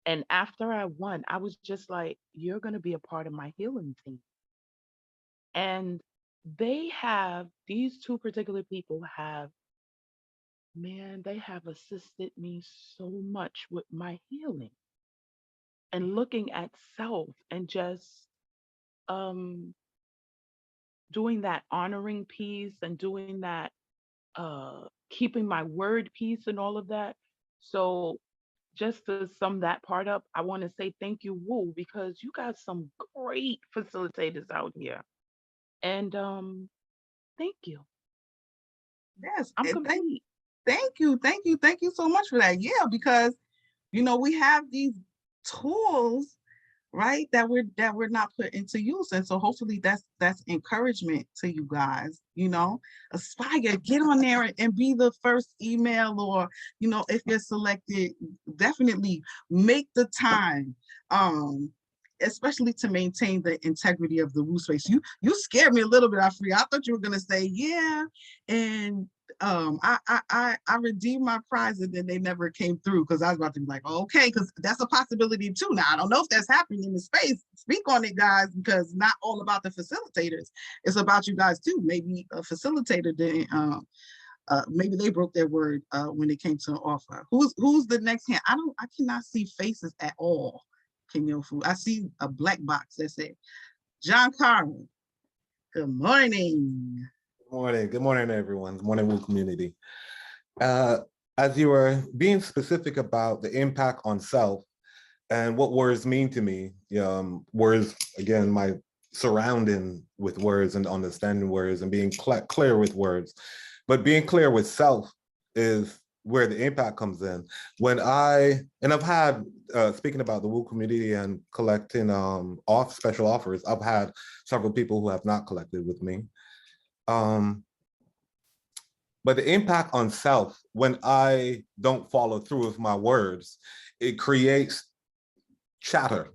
And after I won, I was just like, you're going to be a part of my healing team. And these two particular people have, man, they have assisted me so much with my healing and looking at self and just um, doing that honoring piece and doing that keeping my word piece and all of that. So just to sum that part up, I want to say thank you, Woo, because you got some great facilitators out here. And thank you. Yes, I'm and complete. thank you so much for that. Yeah, because we have these tools, right, that we're not put into use, and so hopefully that's encouragement to you guys. Aspire, get on there and be the first email, or if you're selected, definitely make the time. Especially to maintain the integrity of the Woo space. You scared me a little bit, Afri. I thought you were gonna say, yeah, and I redeemed my prize, and then they never came through because I was about to be like, oh, okay, because that's a possibility too. Now I don't know if that's happening in the space. Speak on it, guys, because not all about the facilitators. It's about you guys too. Maybe a facilitator didn't. Maybe they broke their word when it came to an offer. Who's the next hand? I cannot see faces at all. Kenyofu. I see a black box that said John Carlin. Good morning. Morning. Good morning, everyone. Good morning, Woo community. As you were being specific about the impact on self and what words mean to me, words, again, my surrounding with words and understanding words and being clear with words, but being clear with self is where the impact comes in. I've had, speaking about the Woo community and collecting special offers, I've had several people who have not collected with me. But the impact on self, when I don't follow through with my words, it creates chatter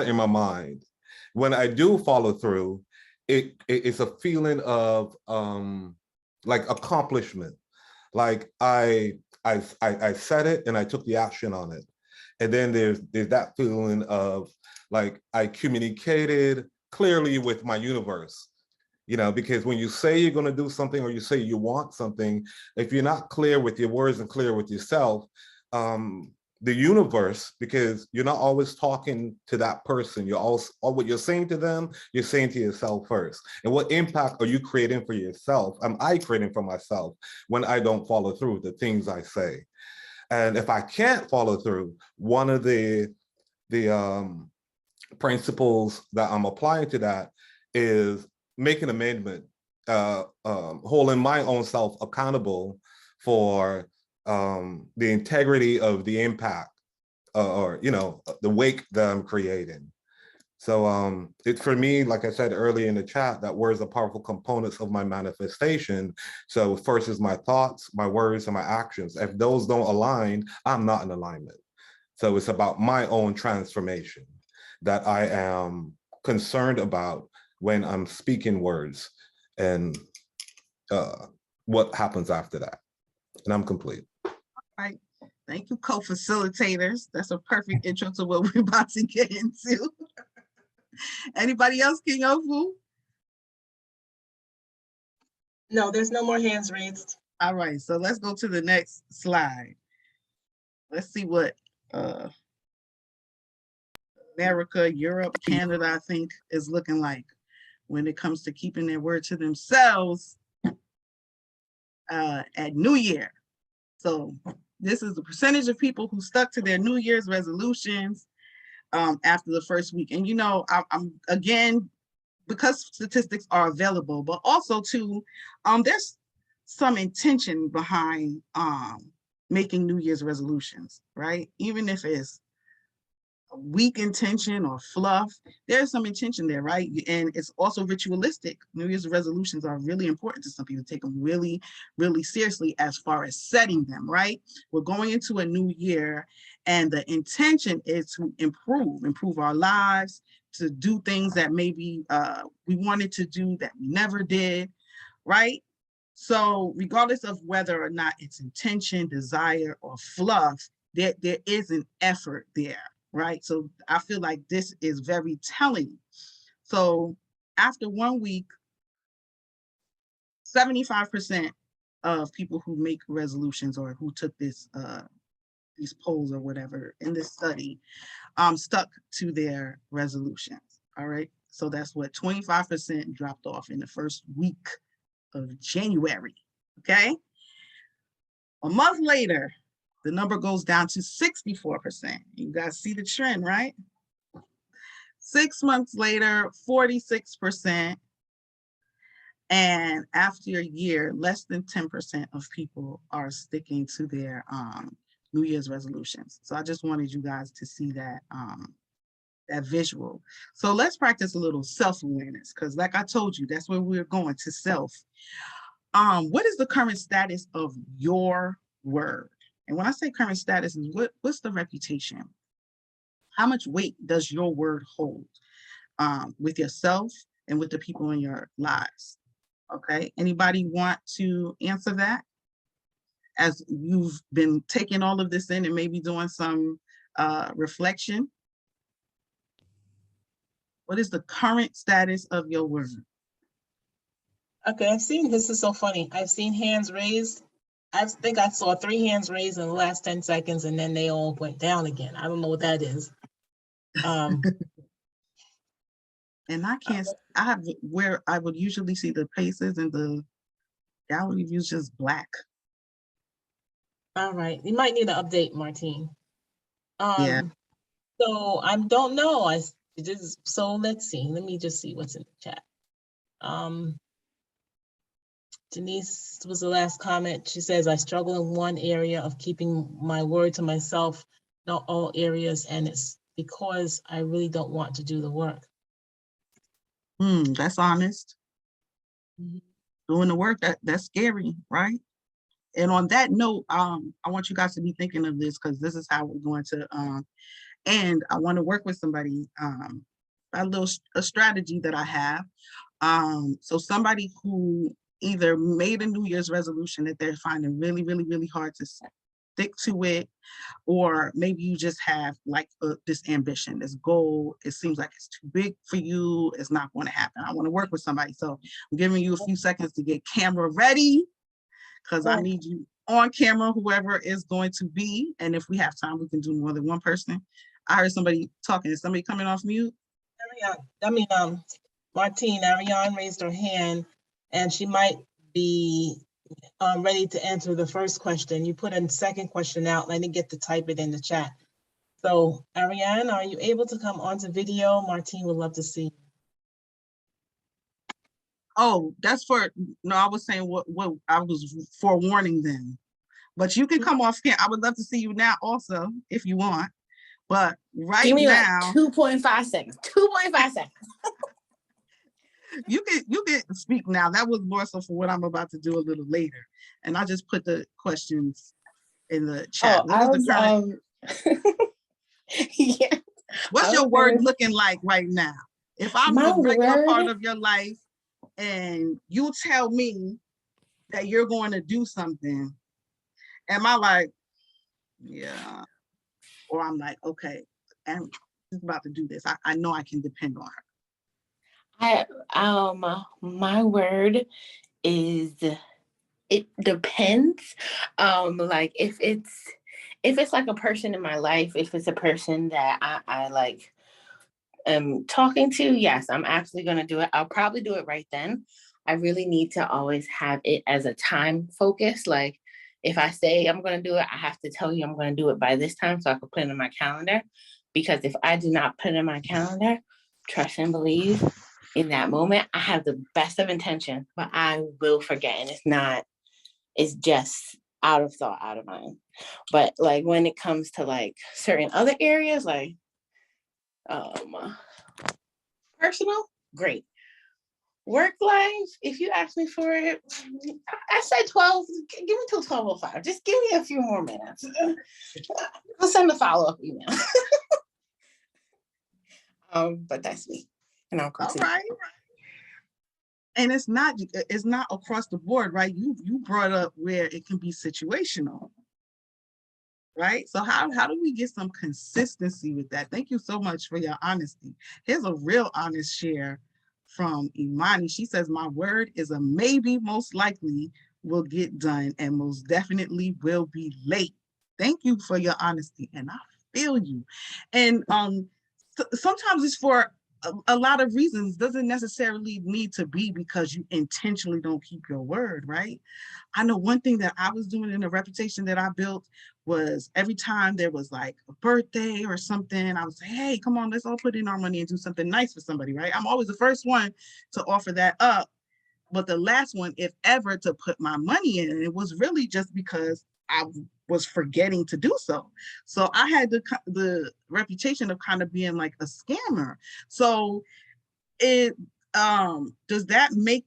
in my mind. When I do follow through, it's a feeling of like accomplishment. Like I said it and I took the action on it. And then there's that feeling of like I communicated clearly with my universe. Because when you say you're going to do something or you say you want something, if you're not clear with your words and clear with yourself, the universe, because you're not always talking to that person, what you're saying to them, you're saying to yourself first. And what impact are you creating for yourself? Am I creating for myself when I don't follow through with the things I say? And if I can't follow through, one of the principles that I'm applying to that is make an amendment, holding my own self accountable for the integrity of the impact or the wake that I'm creating. So it's for me, like I said earlier in the chat, that words are powerful components of my manifestation. So first is my thoughts, my words, and my actions. If those don't align, I'm not in alignment. So it's about my own transformation that I am concerned about when I'm speaking words, and what happens after that. And I'm complete. All right. Thank you, co-facilitators. That's a perfect intro to what we're about to get into. Anybody else, King Ofu? No, there's no more hands raised. All right, so let's go to the next slide. Let's see what America, Europe, Canada, I think, is looking like when it comes to keeping their word to themselves at New Year. So this is the percentage of people who stuck to their New Year's resolutions after the first week. And, you know, I'm again, because statistics are available, but also too, there's some intention behind making New Year's resolutions, right? Even if it's a weak intention or fluff, there's some intention there, right? And it's also ritualistic. New Year's resolutions are really important to some people, take them really, really seriously as far as setting them, right? We're going into a new year and the intention is to improve our lives, to do things that maybe we wanted to do that we never did, right? So regardless of whether or not it's intention, desire, or fluff, there is an effort there, right? So I feel like this is very telling. So after 1 week, 75% of people who make resolutions or who took this these polls or whatever in this study stuck to their resolutions. All right. So that's what 25% dropped off in the first week of January. Okay. A month later, the number goes down to 64%. You guys see the trend, right? 6 months later, 46%. And after a year, less than 10% of people are sticking to their New Year's resolutions. So I just wanted you guys to see that that visual. So let's practice a little self-awareness, because like I told you, that's where we're going, to self. What is the current status of your word? And when I say current status, is what's the reputation? How much weight does your word hold with yourself and with the people in your lives? Okay, anybody want to answer that? As you've been taking all of this in and maybe doing some reflection. What is the current status of your word? Okay, I've seen, this is so funny. I've seen hands raised. I think I saw 3 hands raised in the last 10 seconds and then they all went down again. I don't know what that is. And I can't, I have where I would usually see the paces and the gallery view is just black. All right, you might need an update, Martine. Yeah. So I don't know. So let's see. Let me just see what's in the chat. Denise was the last comment. She says, I struggle in one area of keeping my word to myself, not all areas, and it's because I really don't want to do the work. That's honest. Doing the work, that's scary, right? And on that note, I want you guys to be thinking of this, because this is how we're going to and I want to work with somebody, a strategy that I have. So somebody who either made a New Year's resolution that they're finding really, really, really hard to stick to it, or maybe you just have like this ambition, this goal, it seems like it's too big for you, it's not going to happen. I want to work with somebody. So I'm giving you a few seconds to get camera ready, because I need you on camera, whoever is going to be. And if we have time, we can do more than one person. I heard somebody talking. Is somebody coming off mute? Martine, Ariane raised her hand and she might be ready to answer the first question. You put a second question out. I didn't get to type it in the chat. So Ariane, are you able to come onto video? Martine would love to see you. Oh, that's for, no, I was saying what I was forewarning them. But you can come off camera. I would love to see you now also, if you want. But right Give me now, like 2.5 seconds. 2.5 seconds. you can speak now. That was more so for what I'm about to do a little later. And I just put the questions in the chat. Oh, Yeah. What's I your was word gonna- looking like right now? If I'm My a regular part word, of your life and you tell me that you're going to do something, am I like, yeah, or I'm like, okay, and she's about to do this. I know I can depend on her. my word is it depends. Like if it's like a person in my life, if it's a person that I like am talking to, yes, I'm absolutely gonna do it. I'll probably do it right then. I really need to always have it as a time focus. Like if I say I'm gonna do it, I have to tell you I'm gonna do it by this time so I can put it in my calendar. Because if I do not put it in my calendar, trust and believe in that moment, I have the best of intention, but I will forget. And it's just out of thought, out of mind. But like when it comes to like certain other areas, like personal, great. Work life, if you ask me for it, I said 12, give me till 12:05. Just give me a few more minutes. I'll send a follow-up email. But that's me. And I'll All complete. right. And it's not across the board, right? You brought up where it can be situational, right? So how do we get some consistency with that? Thank you so much for your honesty. Here's a real honest share from Imani. She says, my word is a maybe, most likely will get done, and most definitely will be late. Thank you for your honesty, and I feel you. And sometimes it's for a lot of reasons. Doesn't necessarily need to be because you intentionally don't keep your word, right? I know one thing that I was doing in the reputation that I built was every time there was like a birthday or something, I would say, hey, come on, let's all put in our money and do something nice for somebody, right? I'm always the first one to offer that up, but the last one, if ever, to put my money in. And it was really just because I was forgetting to do so. So I had the reputation of kind of being like a scammer. So it does that make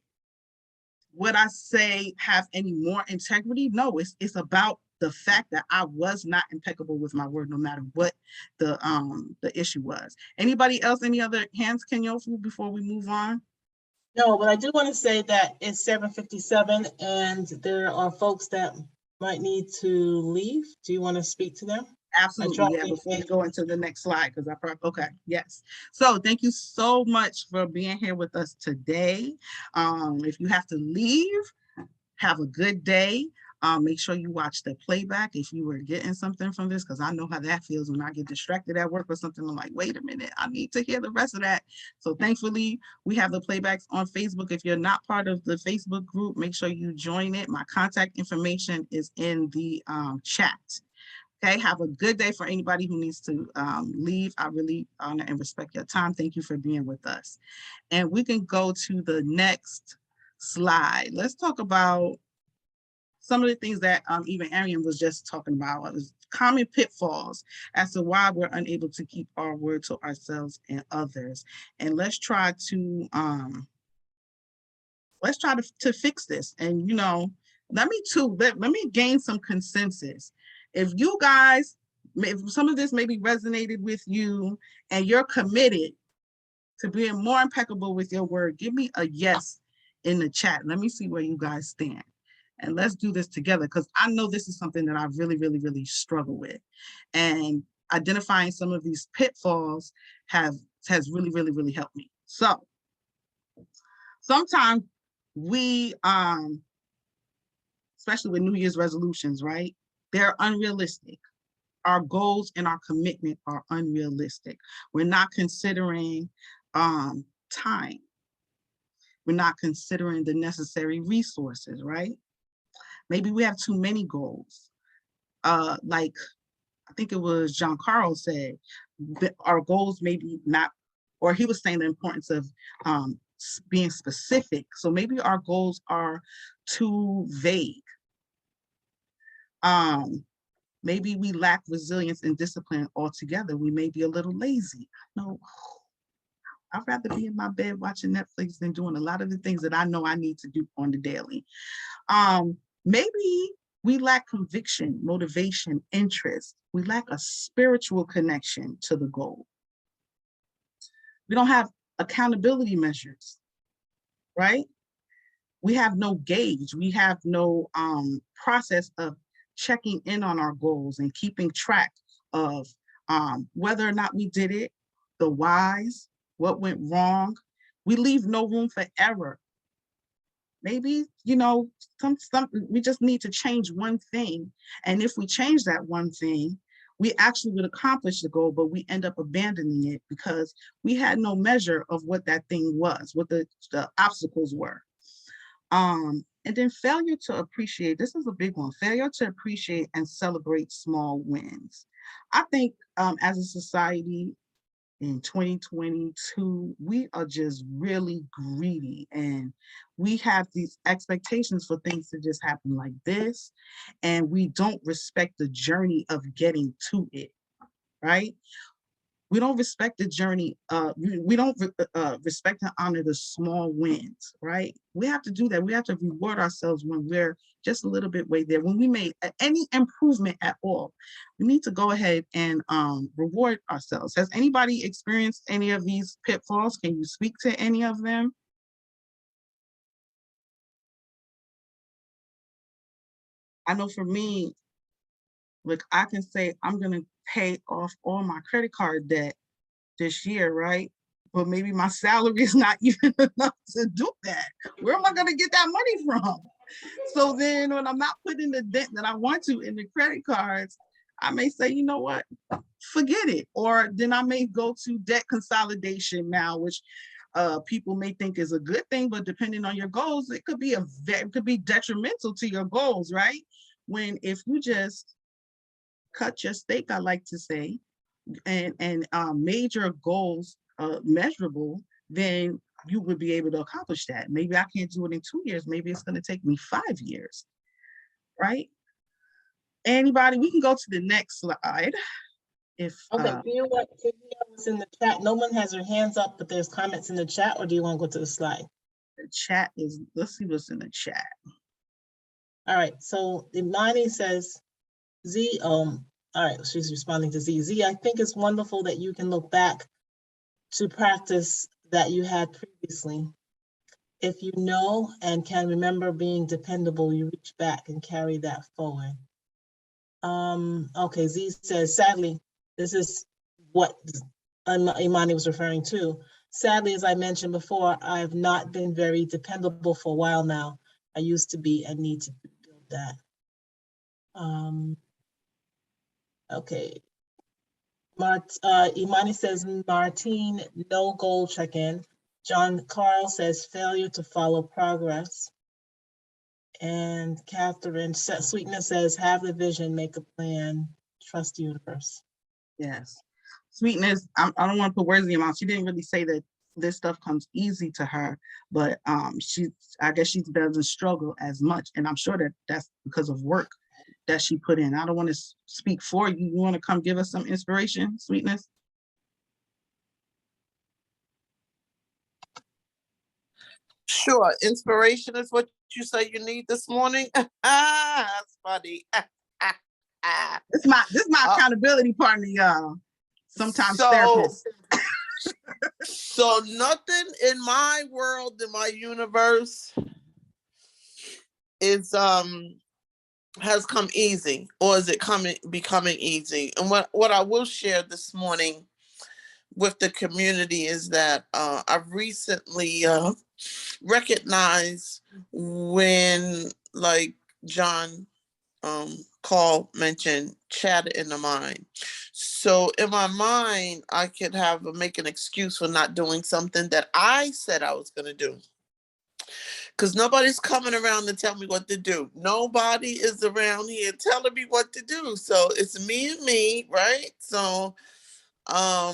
what I say have any more integrity? No, it's about the fact that I was not impeccable with my word, no matter what the issue was. Anybody else? Any other hands, Kenyofu, before we move on? No, but I do want to say that it's 7:57 and there are folks that might need to leave. Do you want to speak to them? Absolutely, yeah, before we go into the next slide, because I probably, okay, yes. So thank you so much for being here with us today. If you have to leave, have a good day. Make sure you watch the playback if you were getting something from this, because I know how that feels when I get distracted at work or something. I'm like, wait a minute, I need to hear the rest of that. So thankfully, we have the playbacks on Facebook. If you're not part of the Facebook group, make sure you join it. My contact information is in the chat. Okay, have a good day. For anybody who needs to leave, I really honor and respect your time. Thank you for being with us. And we can go to the next slide. Let's talk about some of the things that even Arian was just talking about. It was common pitfalls as to why we're unable to keep our word to ourselves and others. And let's try to fix this. And let me gain some consensus. If you guys, if some of this maybe resonated with you and you're committed to being more impeccable with your word, give me a yes in the chat. Let me see where you guys stand. And let's do this together, because I know this is something that I really, really, really struggle with. And identifying some of these pitfalls has really, really, really helped me. So sometimes we, especially with New Year's resolutions, right? They're unrealistic. Our goals and our commitment are unrealistic. We're not considering time. We're not considering the necessary resources, right? Maybe we have too many goals. Like I think it was John Carl said, that our goals maybe not, or he was saying the importance of being specific. So maybe our goals are too vague. Maybe we lack resilience and discipline altogether. We may be a little lazy. No, I'd rather be in my bed watching Netflix than doing a lot of the things that I know I need to do on the daily. Maybe We lack conviction, motivation, interest. We lack a spiritual connection to the goal. We don't have accountability measures, right? We have no gauge. We have no process of checking in on our goals and keeping track of whether or not we did it, the whys, what went wrong. We leave no room for error. Maybe, you know, we just need to change one thing. And if we change that one thing, we actually would accomplish the goal, but we end up abandoning it because we had no measure of what that thing was, what the obstacles were. And then failure to appreciate, this is a big one, failure to appreciate and celebrate small wins. I think as a society in 2022, we are just really greedy and we have these expectations for things to just happen like this. And we don't respect the journey of getting to it, right? We don't respect the journey. We don't respect and honor the small wins, right? We have to do that. We have to reward ourselves when we're just a little bit way there. When we made any improvement at all, we need to go ahead and reward ourselves. Has anybody experienced any of these pitfalls? Can you speak to any of them? I know for me, like I can say I'm gonna pay off all my credit card debt this year, right? But maybe my salary is not even enough to do that. Where am I gonna get that money from? So then when I'm not putting the debt that I want to in the credit cards, I may say, you know what, forget it. Or then I may go to debt consolidation now, which people may think is a good thing, but depending on your goals, it could be detrimental to your goals, right? When if you just cut your steak, I like to say, and made your goals measurable, then you would be able to accomplish that. Maybe I can't do it in 2 years. Maybe it's going to take me 5 years, right? Anybody, we can go to the next slide. If Okay, do you want to hear what's in the chat? No one has their hands up, but there's comments in the chat, or do you want to go to the slide? The chat is, let's see what's in the chat. All right, so Imani says, Z, all right, she's responding to Z. Z, I think it's wonderful that you can look back to practice that you had previously. If you know and can remember being dependable, you reach back and carry that forward. Okay, Z says, sadly, this is what Imani was referring to. Sadly, as I mentioned before, I have not been very dependable for a while now. I used to be and need to build that. Okay. Imani says, Martine, no goal check-in. John Carl says, failure to follow progress. And Catherine Sweetness says, have the vision, make a plan, trust the universe. Yes. Sweetness, I don't want to put words in your mouth. She didn't really say that this stuff comes easy to her, but I guess she doesn't struggle as much. And I'm sure that that's because of work that she put in. I don't want to speak for you. You want to come give us some inspiration, Sweetness? Sure. Inspiration is what you say you need this morning. That's funny. This is my accountability partner, y'all. Sometimes therapist. So nothing in my world, in my universe, is has come easy, or is it becoming easy? And what I will share this morning with the community is that I've recently recognized when, like John Call mentioned, chatter in the mind. So in my mind, I could make an excuse for not doing something that I said I was going to do. Because nobody's coming around to tell me what to do. Nobody is around here telling me what to do. So it's me and me, right? So I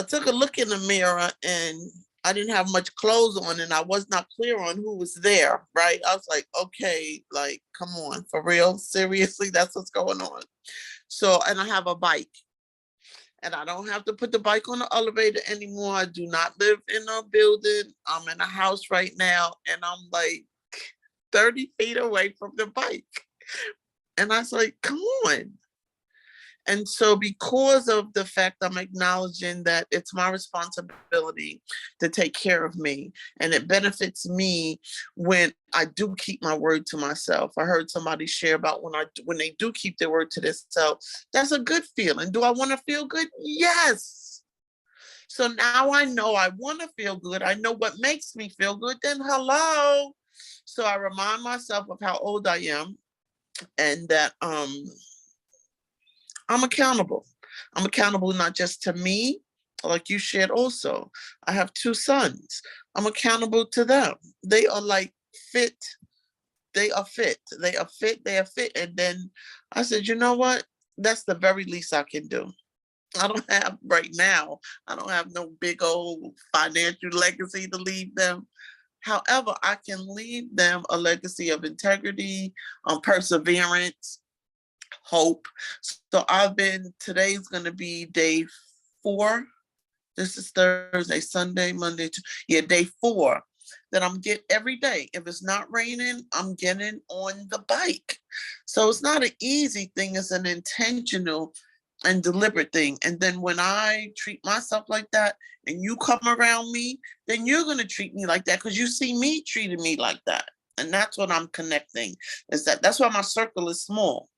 took a look in the mirror and I didn't have much clothes on and I was not clear on who was there, right? I was like, okay, like, come on, for real? Seriously, that's what's going on. So, and I have a bike. And I don't have to put the bike on the elevator anymore. I do not live in a building. I'm in a house right now, and I'm like 30 feet away from the bike. And I was like, come on. And so because of the fact I'm acknowledging that it's my responsibility to take care of me, and it benefits me when I do keep my word to myself. I heard somebody share about when they do keep their word to themselves, that's a good feeling. Do I want to feel good? Yes. So now I know I want to feel good. I know what makes me feel good. Then hello. So I remind myself of how old I am, and that I'm accountable. I'm accountable not just to me, like you shared also. I have 2 sons. I'm accountable to them. They are like fit. They are fit. They are fit. They are fit. And then I said, you know what? That's the very least I can do. I don't have right now, I don't have no big old financial legacy to leave them. However, I can leave them a legacy of integrity, perseverance, hope. So today's going to be day 4. This is Thursday, Sunday, Monday, day 4 that I'm getting every day. If it's not raining, I'm getting on the bike. So it's not an easy thing, it's an intentional and deliberate thing. And then when I treat myself like that and you come around me, then you're going to treat me like that because you see me treating me like that. And that's what I'm connecting, that's why my circle is small.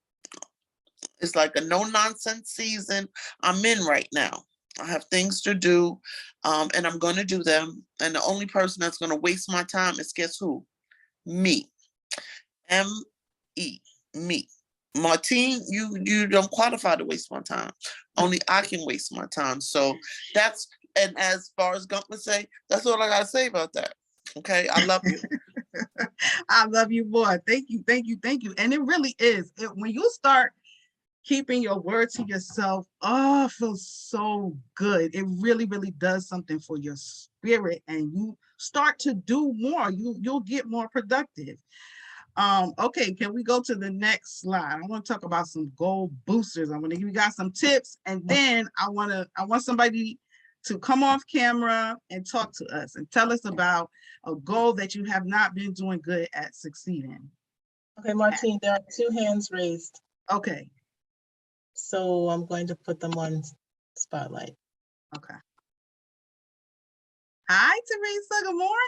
It's like a no nonsense season I'm in right now. I have things to do, and I'm going to do them. And the only person that's going to waste my time is, guess who? Me. M-E. Me. Martine, you don't qualify to waste my time. Only I can waste my time. So and as far as Gump would say, that's all I got to say about that. Okay, I love you. I love you more. Thank you, thank you, thank you. And it really is. When you start keeping your word to yourself, oh, it feels so good. It really, really does something for your spirit, and you start to do more. You'll get more productive. Okay, can we go to the next slide? I want to talk about some goal boosters. I'm going to give you guys some tips, and then I want somebody to come off camera and talk to us and tell us about a goal that you have not been doing good at succeeding. Okay, Martine, there are 2 hands raised. Okay. So I'm going to put them on spotlight. Okay. Hi, Teresa. Good morning.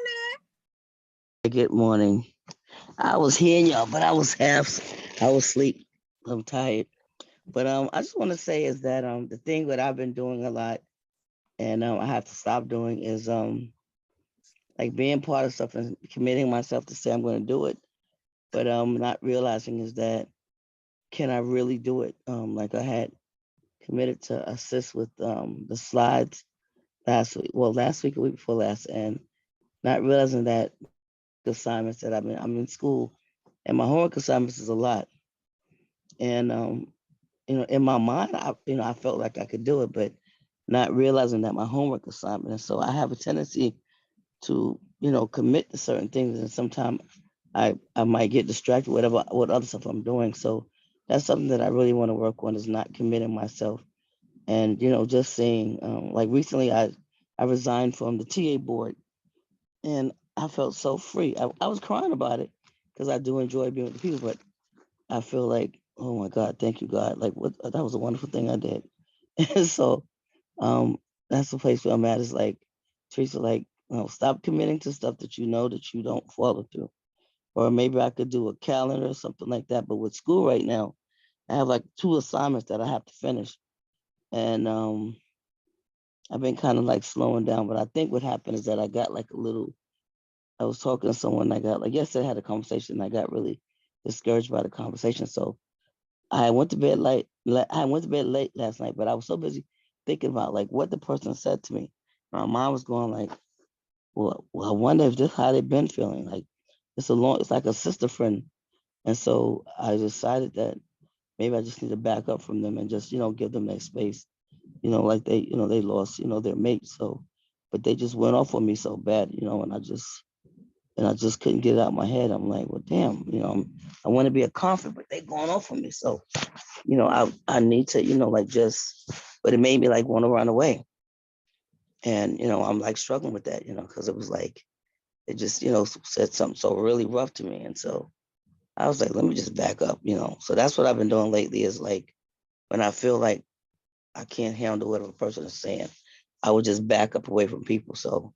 Good morning. I was hearing y'all, but I was asleep. I'm tired. But I just want to say is that the thing that I've been doing a lot, and I have to stop doing, is like being part of stuff and committing myself to say I'm going to do it, but not realizing is that, can I really do it? Like I had committed to assist with the slides last week. Well, last week, a week before last, and not realizing that the assignments that I'm in school, and my homework assignments is a lot. And in my mind, I felt like I could do it, but not realizing that my homework assignment. And so I have a tendency to, commit to certain things, and sometimes I might get distracted, what other stuff I'm doing. So that's something that I really want to work on, is not committing myself. And just saying, like recently, I resigned from the TA board, and I felt so free. I was crying about it because I do enjoy being with the people, but I feel like, oh my God, thank you, God. Like, what, that was a wonderful thing I did. And so um, that's the place where I'm at, is like, Teresa, like, stop committing to stuff that that you don't follow through. Or maybe I could do a calendar or something like that. But with school right now, I have like 2 assignments that I have to finish. And I've been kind of like slowing down. But I think what happened is that I got like I was talking to someone, I got like, yesterday I had a conversation, and I got really discouraged by the conversation. So I went to bed late. I went to bed late last night, but I was so busy thinking about like what the person said to me. My mind was going like, well, I wonder if this how they've been feeling. Like it's like a sister friend. And so I decided that maybe I just need to back up from them and just, give them that space. Like they lost, their mate. So, but they just went off on me so bad, and I just couldn't get it out of my head. I'm like, well, damn, I want to be a comfort, but they going off on me. So, I need to, like just, but it made me like want to run away. And, I'm like struggling with that, because it was like, it just, said something so really rough to me. And so I was like, let me just back up, you know. So that's what I've been doing lately is like when I feel like I can't handle what a person is saying, I would just back up away from people. So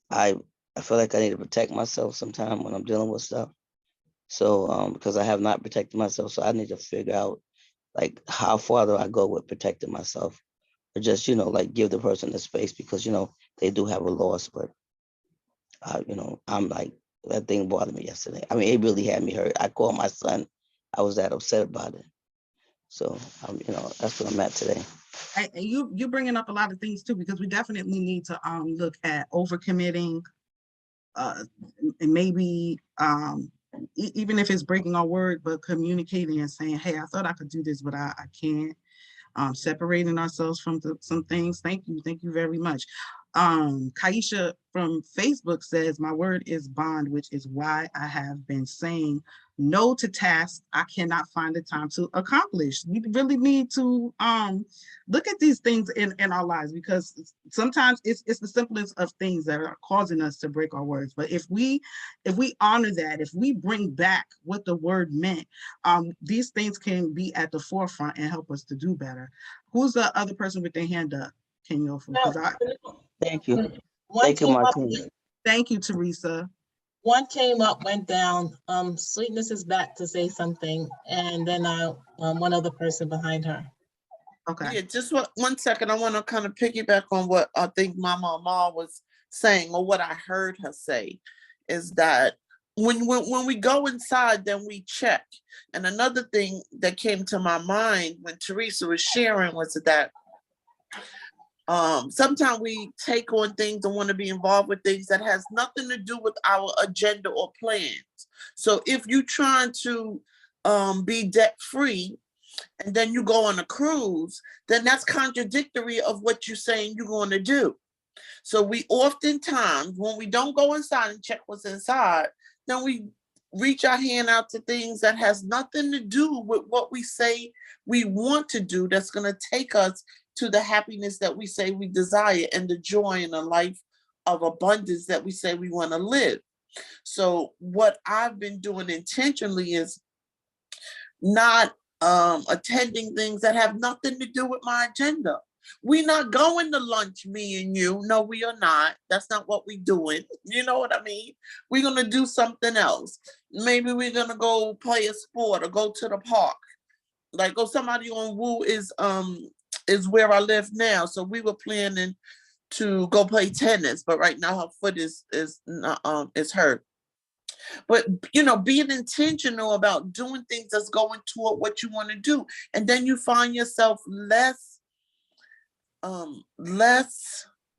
I I feel like I need to protect myself sometime when I'm dealing with stuff. So because I have not protected myself, so I need to figure out like how far do I go with protecting myself, or just like give the person the space because they do have a loss, but I'm like that thing bothered me yesterday. I mean, it really had me hurt. I called my son. I was that upset about it. So that's what I'm at today. And you bringing up a lot of things too, because we definitely need to look at overcommitting, and maybe even if it's breaking our word, but communicating and saying, hey, I thought I could do this, but I can't. Separating ourselves from some things. Thank you very much. Kaisha from Facebook says, my word is bond, which is why I have been saying no to tasks I cannot find the time to accomplish. We really need to look at these things in our lives, because sometimes it's the simplest of things that are causing us to break our words. But if we honor that, if we bring back what the word meant, these things can be at the forefront and help us to do better. Who's the other person with their hand up? Can you Thank you. One Thank you, came up. Martine. Thank you, Teresa. One came up, went down. Sweetness is back to say something, and then one other person behind her. Okay. Yeah, just one second. I want to kind of piggyback on what I think Mama Amal was saying, or what I heard her say, is that when we go inside, then we check. And another thing that came to my mind when Teresa was sharing was that sometimes we take on things and want to be involved with things that has nothing to do with our agenda or plans. So if you're trying to be debt free, and then you go on a cruise, then that's contradictory of what you're saying you're going to do. So we oftentimes, when we don't go inside and check what's inside, then we reach our hand out to things that has nothing to do with what we say we want to do, that's going to take us to the happiness that we say we desire and the joy and the life of abundance that we say we want to live. So what I've been doing intentionally is not attending things that have nothing to do with my agenda. We're not going to lunch, me and you. No, we are not. That's not what we're doing. You know what I mean? We're going to do something else. Maybe we're going to go play a sport or go to the park. Like, somebody on Woo is where I live now. So we were planning to go play tennis, but right now her foot is hurt. But being intentional about doing things that's going toward what you want to do, and then you find yourself less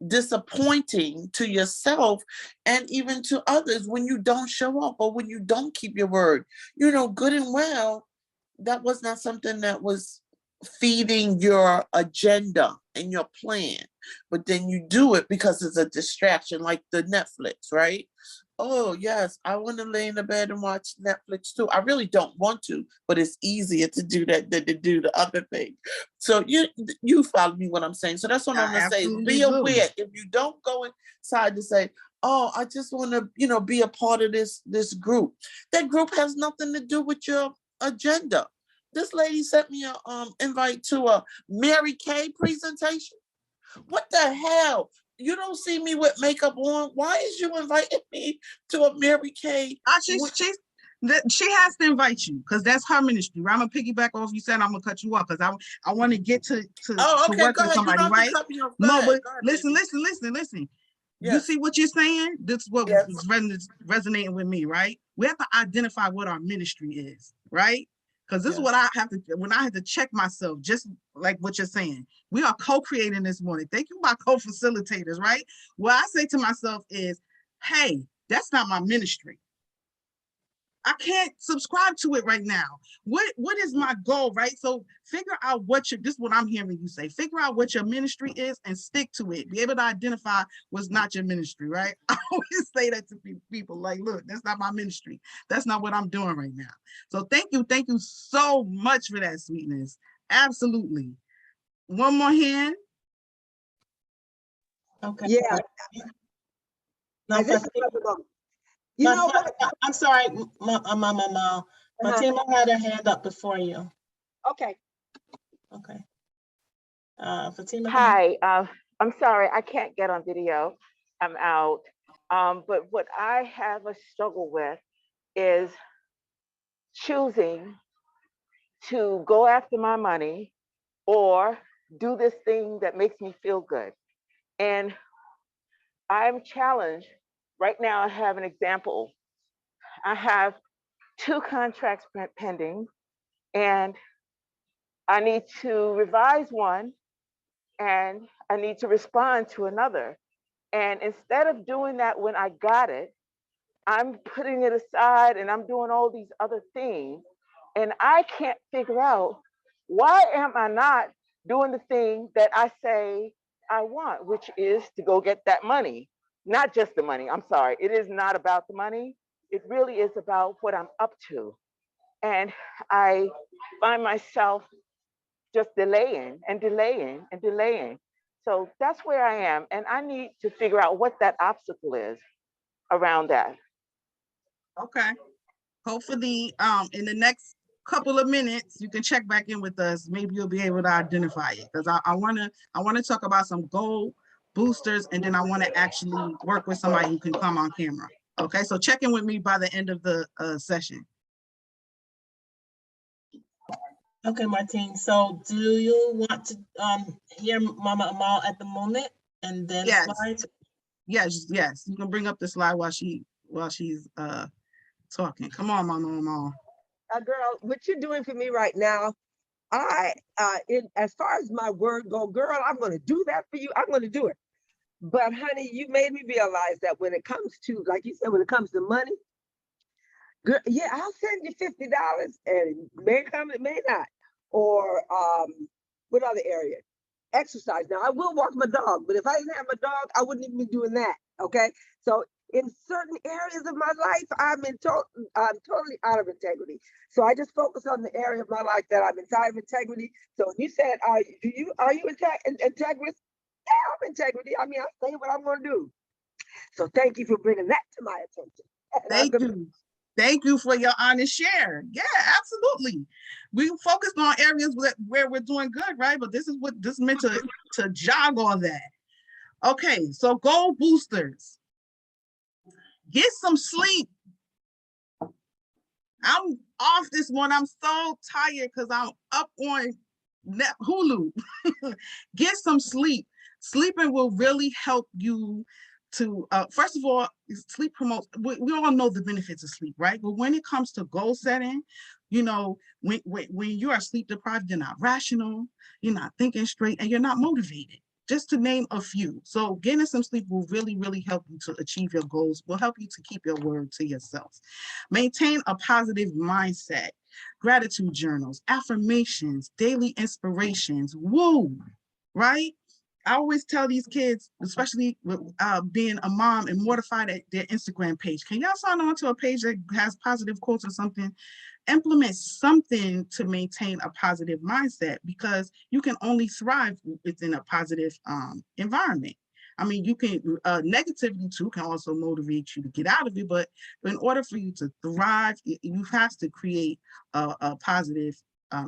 disappointing to yourself and even to others when you don't show up or when you don't keep your word. Good and well, that was not something that was feeding your agenda and your plan, but then you do it because it's a distraction, like the Netflix, right? Oh yes, I want to lay in the bed and watch Netflix too. I really don't want to, but it's easier to do that than to do the other thing. So you follow me what I'm saying. So that's what I'm gonna say. Be aware. If you don't go inside to say, oh, I just want to, be a part of this group. That group has nothing to do with your agenda. This lady sent me a invite to a Mary Kay presentation. What the hell? You don't see me with makeup on. Why is you inviting me to a Mary Kay? She has to invite you because that's her ministry. Right? I'm gonna piggyback off you said. I'm gonna cut you off because I want to get to work with somebody, right? No, but listen. You see what you're saying? This is what is resonating with me, right? We have to identify what our ministry is, right? Because this is what I have to, when I had to check myself, just like what you're saying. We are co-creating this morning. Thank you, my co-facilitators, right? What I say to myself is, hey, that's not my ministry. I can't subscribe to it right now. What is my goal, right? So figure out this is what I'm hearing you say. Figure out what your ministry is and stick to it. Be able to identify what's not your ministry, right? I always say that to people, like, look, that's not my ministry. That's not what I'm doing right now. So thank you so much for that, Sweetness. Absolutely. One more hand. Okay. Yeah. No, You know what? I'm sorry, Mama. Martine had her hand up before you. Okay. Okay. Fatima. Hi, I'm sorry, I can't get on video. I'm out. But what I have a struggle with is choosing to go after my money or do this thing that makes me feel good. And I'm challenged. Right now, I have an example. I have 2 contracts pending, and I need to revise one, and I need to respond to another. And instead of doing that when I got it, I'm putting it aside and I'm doing all these other things. And I can't figure out, why am I not doing the thing that I say I want, which is to go get that money? Not just the money. I'm sorry. It is not about the money. It really is about what I'm up to. And I find myself just delaying and delaying and delaying. So that's where I am. And I need to figure out what that obstacle is around that. Okay. Hopefully, in the next couple of minutes, you can check back in with us. Maybe you'll be able to identify it, because I wanna talk about some goal boosters, and then I want to actually work with somebody who can come on camera. Okay, so check in with me by the end of the session. Okay, Martine. So do you want to hear Mama Amal at the moment and then slides? Yes. You can bring up the slide while she's talking. Come on, Mama Amal. Girl, what you're doing for me right now, as far as my word go, girl, I'm going to do that for you. I'm going to do it. But honey, you made me realize that when it comes to, like you said, when it comes to money, girl, yeah, I'll send you $50, and it may come, it may not. Or what other area? Exercise. Now I will walk my dog, but if I didn't have my dog, I wouldn't even be doing that. Okay. So in certain areas of my life, I'm totally out of integrity. So I just focus on the area of my life that I'm inside of integrity. So you said, are you integrous? Yeah, I'm integrity. I mean, I'm saying what I'm going to do. So thank you for bringing that to my attention. Thank you. Thank you for your honest share. Yeah, absolutely. We focused on areas where we're doing good, right? But this is meant to jog all that. Okay, so goal boosters. Get some sleep. I'm off this morning. I'm so tired because I'm up on Hulu. Get some sleep. Sleeping will really help you to, first of all, sleep promotes, we all know the benefits of sleep, right? But when it comes to goal setting, you know, when you are sleep deprived, you're not rational, you're not thinking straight, and you're not motivated, just to name a few. So getting some sleep will really, really help you to achieve your goals, will help you to keep your word to yourself. Maintain a positive mindset, gratitude journals, affirmations, daily inspirations, woo, right? I always tell these kids, especially being a mom and mortified at their Instagram page, can y'all sign on to a page that has positive quotes or something? Implement something to maintain a positive mindset, because you can only thrive within a positive environment. I mean, you can, negativity too can also motivate you to get out of it, but in order for you to thrive, you have to create a positive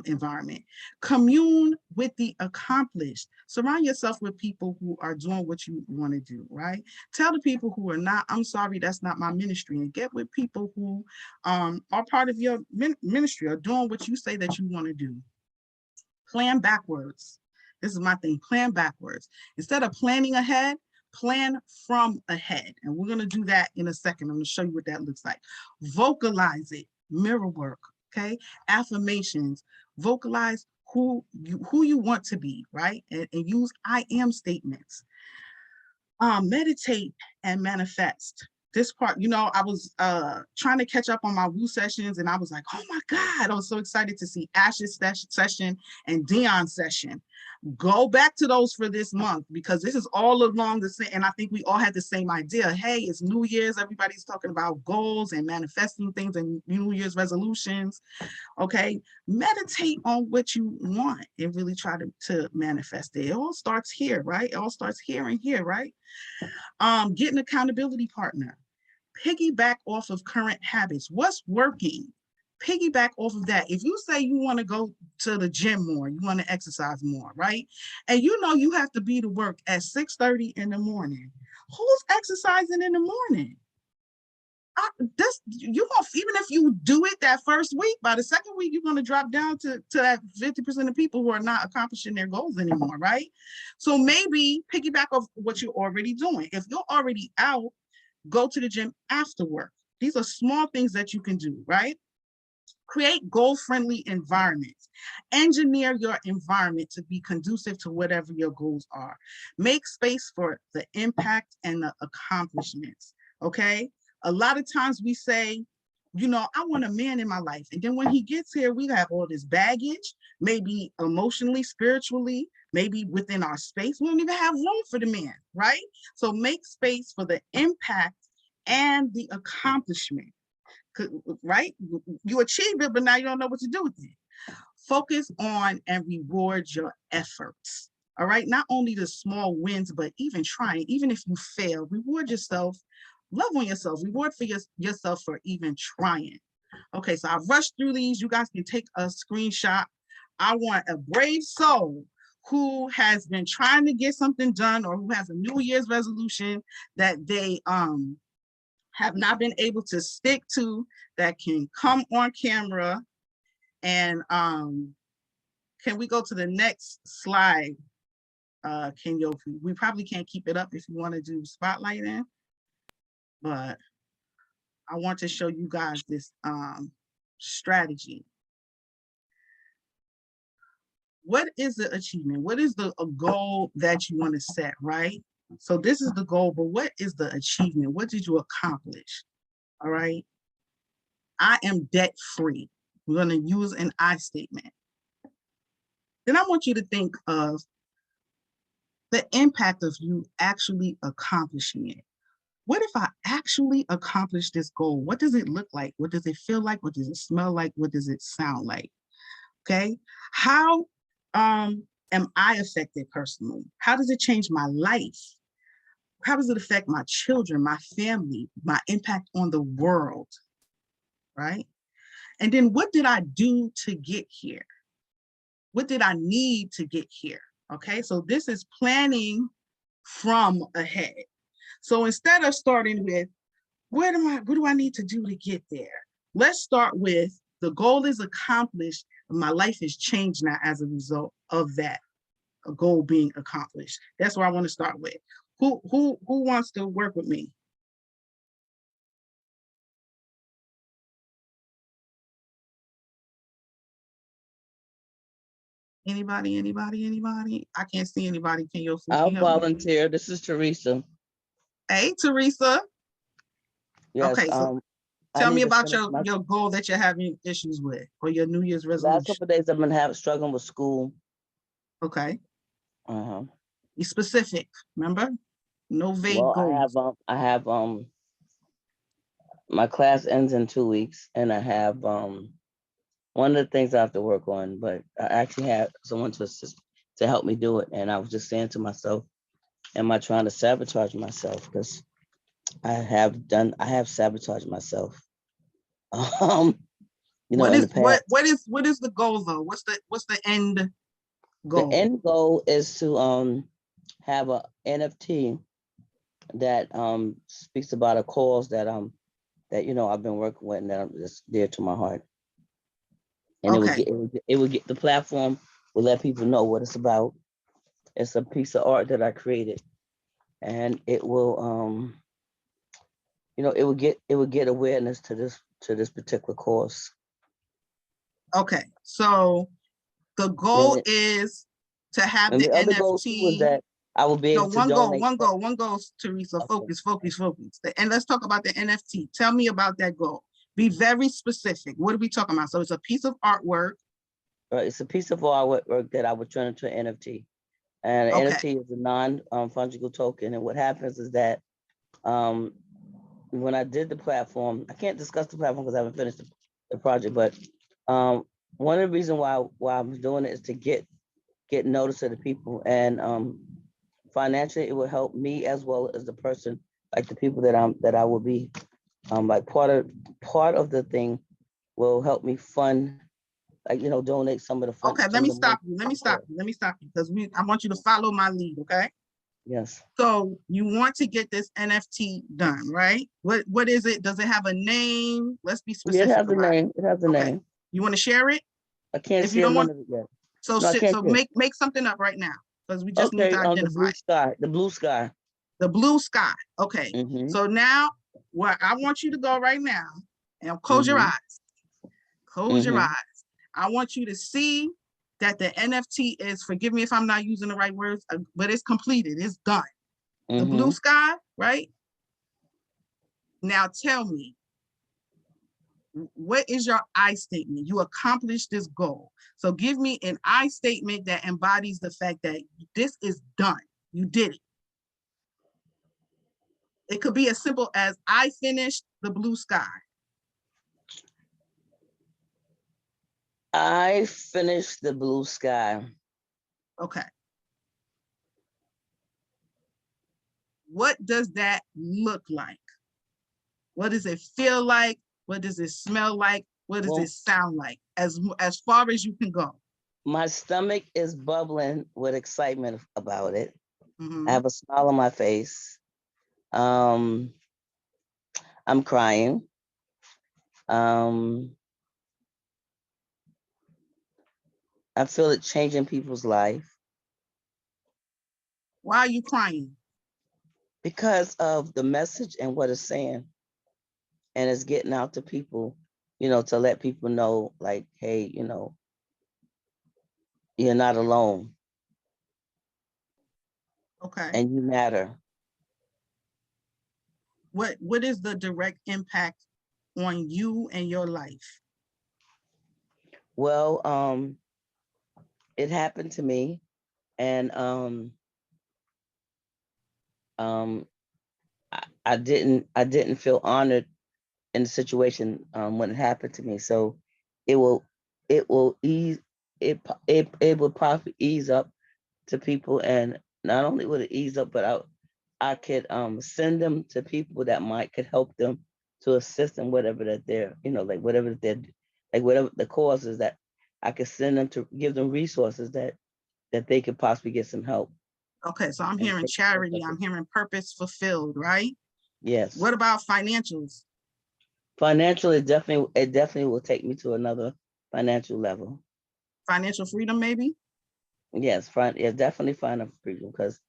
environment. Commune with the accomplished. Surround yourself with people who are doing what you want to do, right? Tell the people who are not, I'm sorry, that's not my ministry, and get with people who are part of your ministry or doing what you say that you want to do. Plan backwards. This is my thing, plan backwards. Instead of planning ahead, plan from ahead. And we're going to do that in a second. I'm going to show you what that looks like. Vocalize it, mirror work, okay? Affirmations, vocalize who you want to be, right? And use I am statements. Meditate and manifest. This part, you know, I was trying to catch up on my woo sessions, and I was like, oh my God, I was so excited to see Ash's session and Dion's session. Go back to those for this month, because this is all along the same, and I think we all had the same idea. Hey, it's New Year's, everybody's talking about goals and manifesting things and New Year's resolutions. Okay, meditate on what you want and really try to manifest it. It all starts here, right? It all starts here and here, right? Get an accountability partner. Piggyback off of current habits. What's working? Piggyback off of that. If you say you want to go to the gym more, you want to exercise more, right? And you know you have to be to work at 6:30 in the morning. Who's exercising in the morning? This you gonna, even if you do it that first week, by the second week you're going to drop down to that 50% of people who are not accomplishing their goals anymore, right? So maybe piggyback off what you're already doing. If you're already out, go to the gym after work. These are small things that you can do, right? Create goal-friendly environments. Engineer your environment to be conducive to whatever your goals are. Make space for the impact and the accomplishments, okay? A lot of times we say, you know, I want a man in my life. And then when he gets here, we have all this baggage, maybe emotionally, spiritually, maybe within our space. We don't even have room for the man, right? So make space for the impact and the accomplishment, right? You achieved it, but now you don't know what to do with it. Focus on and reward your efforts. All right. Not only the small wins, but even trying, even if you fail, reward yourself, love on yourself, reward for yourself for even trying. Okay. So I've rushed through these. You guys can take a screenshot. I want a brave soul who has been trying to get something done or who has a New Year's resolution that they have not been able to stick to, that can come on camera. And can we go to the next slide, Kenyofi? We probably can't keep it up if you want to do spotlighting, but I want to show you guys this strategy. What is the achievement? What is a goal that you want to set, right? So this is the goal, but what is the achievement? What did you accomplish? All right. I am debt free. We're going to use an I statement. Then I want you to think of the impact of you actually accomplishing it. What if I actually accomplish this goal? What does it look like? What does it feel like? What does it smell like? What does it sound like? Okay. How am I affected personally? How does it change my life? How does it affect my children, my family, my impact on the world? Right? And then what did I do to get here? What did I need to get here? Okay, so this is planning from ahead. So instead of starting with, what do I need to do to get there? Let's start with, the goal is accomplished. My life has changed now as a result of that goal being accomplished. That's where I want to start with. Who wants to work with me? Anybody? I can't see anybody. Can you I'll help me? volunteer. This is Teresa. Hey, Teresa. Yes. Okay, so I tell need me to about finish my your goal that you're having issues with, or your New Year's last resolution. couple of days. I've been struggling with school. Okay. Uh-huh. Be specific. Remember, no vague Well, goals. I have my class ends in 2 weeks, and I have one of the things I have to work on, but I actually have someone to assist to help me do it. And I was just saying to myself, am I trying to sabotage myself? Because I have sabotaged myself. You know, What in is the past. what is the goal though? What's the end goal? The end goal is to have a NFT that speaks about a cause that that I've been working with and that I'm just dear to my heart. And Okay. it would get the platform will let people know what it's about. It's a piece of art that I created, and it will it would get awareness to this particular cause. Okay. So the goal is to have And the the other goal too was NFT. that I will be able to donate. One goal, Teresa. Focus. And let's talk about the NFT. Tell me about that goal. Be very specific. What are we talking about? So it's a piece of artwork. It's a piece of artwork that I would turn into an NFT. And an NFT is a non-fungible token. And what happens is that when I did the platform, I can't discuss the platform because I haven't finished the project, but one of the reasons why I'm doing it is to get notice of the people, and financially it will help me as well as the person, like the people that I will be Like part of the thing will help me fund, like, donate some of the fund. Okay, let me stop you. Let me stop you. Let me stop you because I want you to follow my lead, okay? Yes. So you want to get this NFT done, right? What is it? Does it have a name? Let's be Yeah, specific. it has a name. It has a name. You want to share it? I can't If you share don't none want, of it yet. so No, I can't share. make something up right now because we just need Okay, to the identify blue it. sky. The blue sky. The blue sky. Okay. Mm-hmm. So now, what I want you to go right now and close your eyes. Close your eyes. I want you to see that the NFT is, forgive me if I'm not using the right words, but it's completed. It's done. The blue sky, right? Now tell me, what is your I statement? You accomplished this goal. So give me an I statement that embodies the fact that this is done. You did it. It could be as simple as I finished the blue sky. I finished the blue sky. Okay. What does that look like? What does it feel like? What does it smell like? What does it sound like? As far as you can go. My stomach is bubbling with excitement about it. Mm-hmm. I have a smile on my face. I'm crying. I feel it changing people's life. Why are you crying? Because of the message and what it's saying. And it's getting out to people, to let people know, like, hey, you're not alone. Okay. And you matter. What is the direct impact on you and your life? Well, it happened to me, and I didn't feel honored in the situation when it happened to me. So it will ease it will probably ease up to people, and not only would it ease up, but I could send them to people that could help them to assist in whatever that they're, like whatever they're, like whatever the cause is, that I could send them to give them resources that they could possibly get some help. Okay, so I'm hearing charity, I'm hearing purpose fulfilled, right? Yes. What about financials? Financial, it definitely will take me to another financial level. Financial freedom, maybe? Yes, definitely financial freedom, because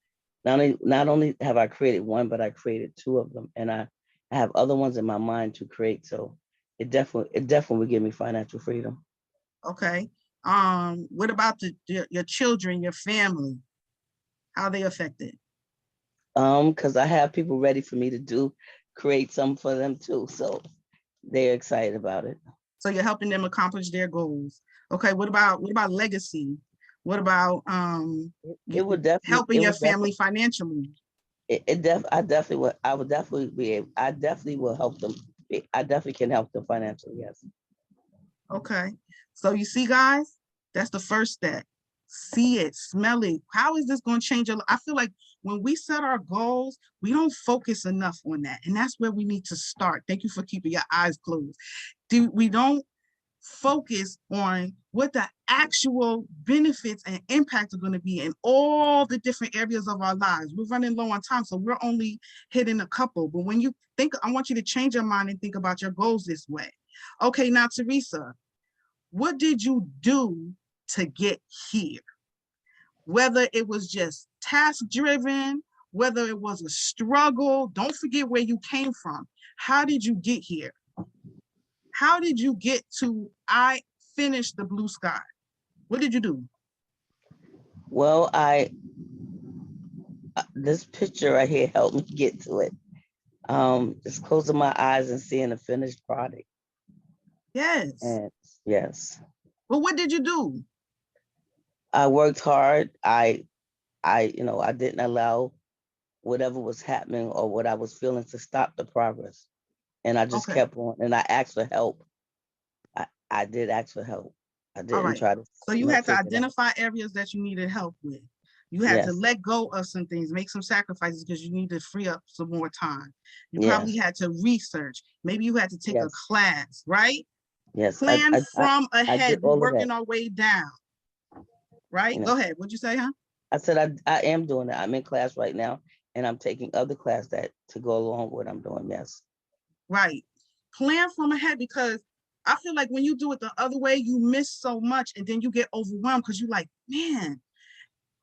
not only have I created one, but I created two of them, and I have other ones in my mind to create. So it definitely will give me financial freedom. Okay. What about your children, your family? How are they affected? Because I have people ready for me to create something for them too. So they're excited about it. So you're helping them accomplish their goals. Okay, what about legacy? What about helping your family financially? I definitely will help them. I definitely can help them financially, yes. Okay, so you see, guys, that's the first step. See it, smell it. How is this going to change your life? I feel like when we set our goals, we don't focus enough on that. And that's where we need to start. Thank you for keeping your eyes closed. We don't focus on what the actual benefits and impact are going to be in all the different areas of our lives. We're running low on time, so we're only hitting a couple. But when you think, I want you to change your mind and think about your goals this way. Okay, now, Teresa, what did you do to get here? Whether it was just task-driven, whether it was a struggle, don't forget where you came from. How did you get here? How did you get to, I finished the blue sky? What did you do? Well, this picture right here helped me get to it. Just closing my eyes and seeing the finished product. Yes. And yes. Well, what did you do? I worked hard. I didn't allow whatever was happening or what I was feeling to stop the progress. And I just kept on, and I asked for help. I did ask for help. I didn't try to. So you had to identify areas that you needed help with. You had to Yes. let go of some things, make some sacrifices because you need to free up some more time. You probably Yes. had to research. Maybe you had to take a Yes. class, right? Yes. Plan from I ahead. did We're all of that. working our way down, right? You Go know, ahead. What'd you say, huh? I said I am doing that. I'm in class right now, and I'm taking other class that to go along with what I'm doing. Yes. Right. Plan from ahead because I feel like when you do it the other way, you miss so much and then you get overwhelmed because you're like, man,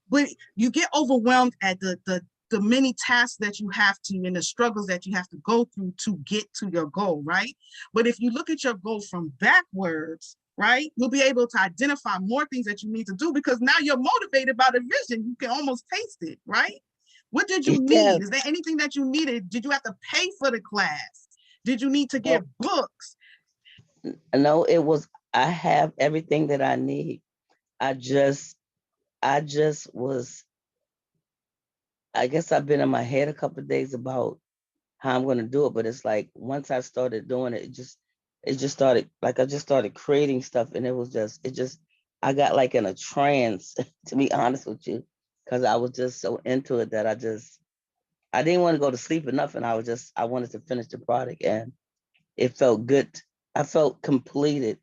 but you get overwhelmed at the many tasks that you have to and the struggles that you have to go through to get to your goal, right? But if you look at your goal from backwards, right, you'll be able to identify more things that you need to do because now you're motivated by the vision. You can almost taste it, right? What did you Yes. need? Is there anything that you needed? Did you have to pay for the class? Did you need to No, get books? no, it was. I have everything that I need. I just, I just was. I guess I've been in my head a couple of days about how I'm gonna do it, but it's like once I started doing it, it just started like I just started creating stuff, and it just I got like in a trance to be honest with you, because I was just so into it that I didn't want to go to sleep or nothing. I wanted to finish the product, and it felt good. I felt completed.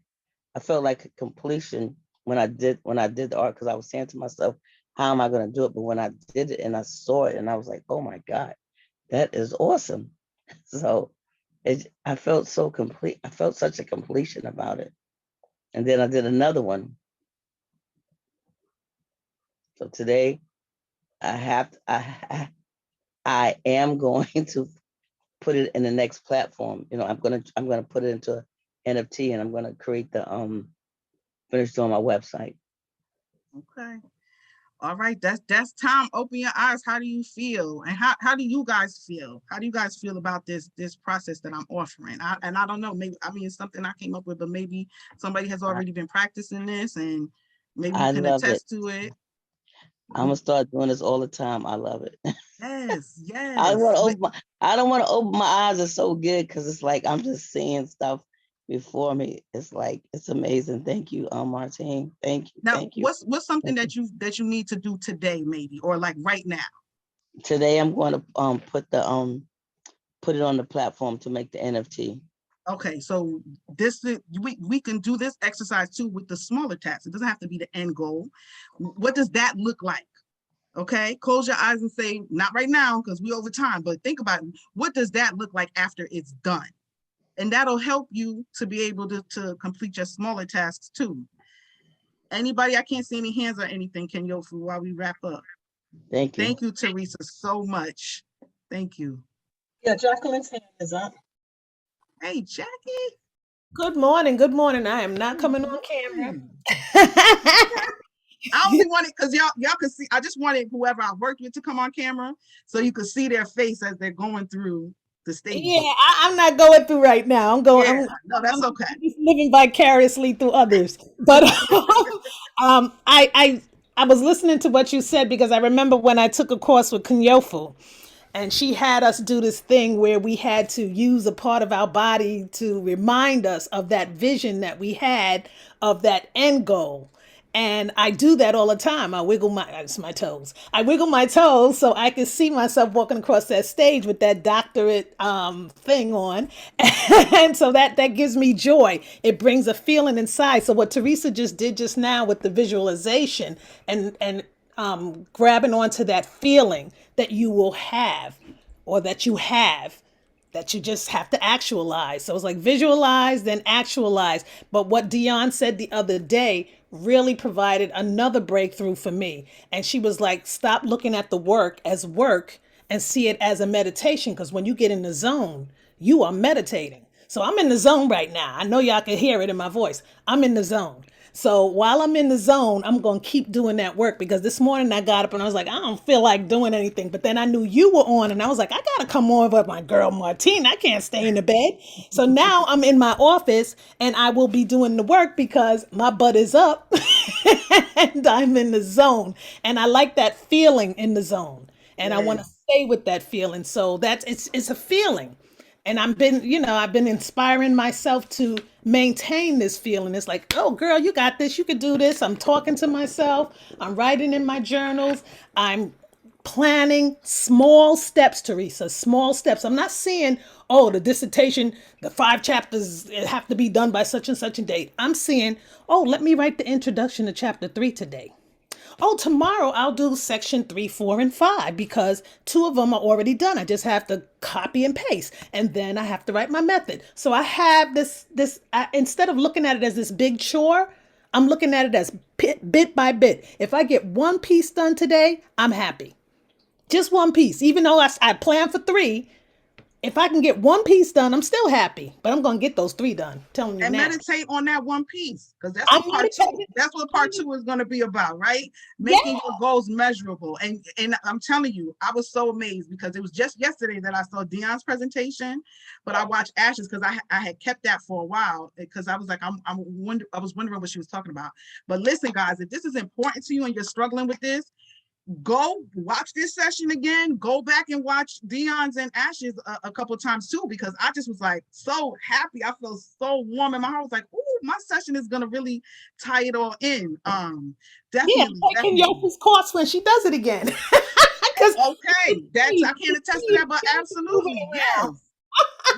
I felt like a completion when I did the art because I was saying to myself, how am I gonna do it? But when I did it and I saw it and I was like, oh my God, that is awesome. So I felt so complete. I felt such a completion about it. And then I did another one. So today I have I am going to put it in the next platform. You know, I'm gonna put it into NFT and I'm gonna create the finish doing my website. Okay. All right, that's time. Open your eyes. How do you feel? And how do you guys feel? How do you guys feel about this process that I'm offering? And I don't know, maybe I mean it's something I came up with, but maybe somebody has I, already been practicing this and maybe you I can love it. attest to it. I'm gonna start doing this all the time. I love it. Yes, I yes. want to open I don't want to open my eyes. It's so good because it's like I'm just seeing stuff before me. It's like it's amazing. Thank you, Martine. Thank you. Now, Thank you. what's something Thank you. that you need to do today, maybe, or like right now? Today I'm going to put it on the platform to make the NFT. Okay, so we can do this exercise too with the smaller tasks. It doesn't have to be the end goal. What does that look like? Okay, close your eyes and say, not right now, because we over time, but think about it. What does that look like after it's done? And that'll help you to be able to complete your smaller tasks too. Anybody, I can't see any hands or anything, Ken Yofu, while we wrap up. Thank you. Thank you, Teresa, so much. Thank you. Yeah, Jacqueline's hand is up. Hey, Jackie. Good morning. Good morning. I am not Good coming on camera. morning. I only wanted because y'all could see. I just wanted whoever I worked with to come on camera so you could see their face as they're going through the Yeah, stages. I'm not going through right now. I'm going. Yeah, no, that's I'm okay. just living vicariously through others. But I was listening to what you said because I remember when I took a course with Kunyofu, and she had us do this thing where we had to use a part of our body to remind us of that vision that we had of that end goal. And I do that all the time. It's my toes. I wiggle my toes so I can see myself walking across that stage with that doctorate thing on. And so that gives me joy. It brings a feeling inside. So what Teresa just did just now with the visualization and grabbing onto that feeling that you will have or that you just have to actualize. So it's like visualize, then actualize. But what Dion said the other day really provided another breakthrough for me. And she was like, stop looking at the work as work and see it as a meditation. Because when you get in the zone, you are meditating. So I'm in the zone right now. I know y'all can hear it in my voice. I'm in the zone. So while I'm in the zone, I'm going to keep doing that work because this morning I got up and I was like, I don't feel like doing anything. But then I knew you were on and I was like, I got to come on with my girl Martine. I can't stay in the bed. So now I'm in my office and I will be doing the work because my butt is up and I'm in the zone. And I like that feeling in the zone. And I want to Yes. stay with that feeling. So it's a feeling. And I've been inspiring myself to maintain this feeling. It's like, oh girl, you got this, you could do this. I'm talking to myself, I'm writing in my journals, I'm planning small steps, Teresa, small steps. I'm not seeing, oh, the dissertation, the 5 chapters have to be done by such and such a date. I'm seeing, oh, let me write the introduction to chapter 3 today. Oh, tomorrow I'll do section 3, 4, and 5 because 2 of them are already done. I just have to copy and paste, and then I have to write my method. So I have instead of looking at it as this big chore, I'm looking at it as bit by bit. If I get one piece done today, I'm happy. Just one piece. Even though I plan for 3, if I can get one piece done, I'm still happy. But I'm gonna get those 3 done. I'm telling you And now. meditate on that one piece, because that's I'm what part 2. That's what part 2 is going to be about, right? Making your goals measurable. And I'm telling you, I was so amazed because it was just yesterday that I saw Dion's presentation, but I watched Ashes because I had kept that for a while because I was like, I was wondering what she was talking about. But listen, guys, if this is important to you and you're struggling with this, go watch this session again. Go back and watch Dion's and Ashes a couple of times too, because I just was like so happy. I felt so warm in my heart. I was like, "Ooh, my session is gonna really tie it all in." Definitely, Yeah, taking Yopa's course when she does it again. Okay, that's I can't attest to that, but absolutely, yes,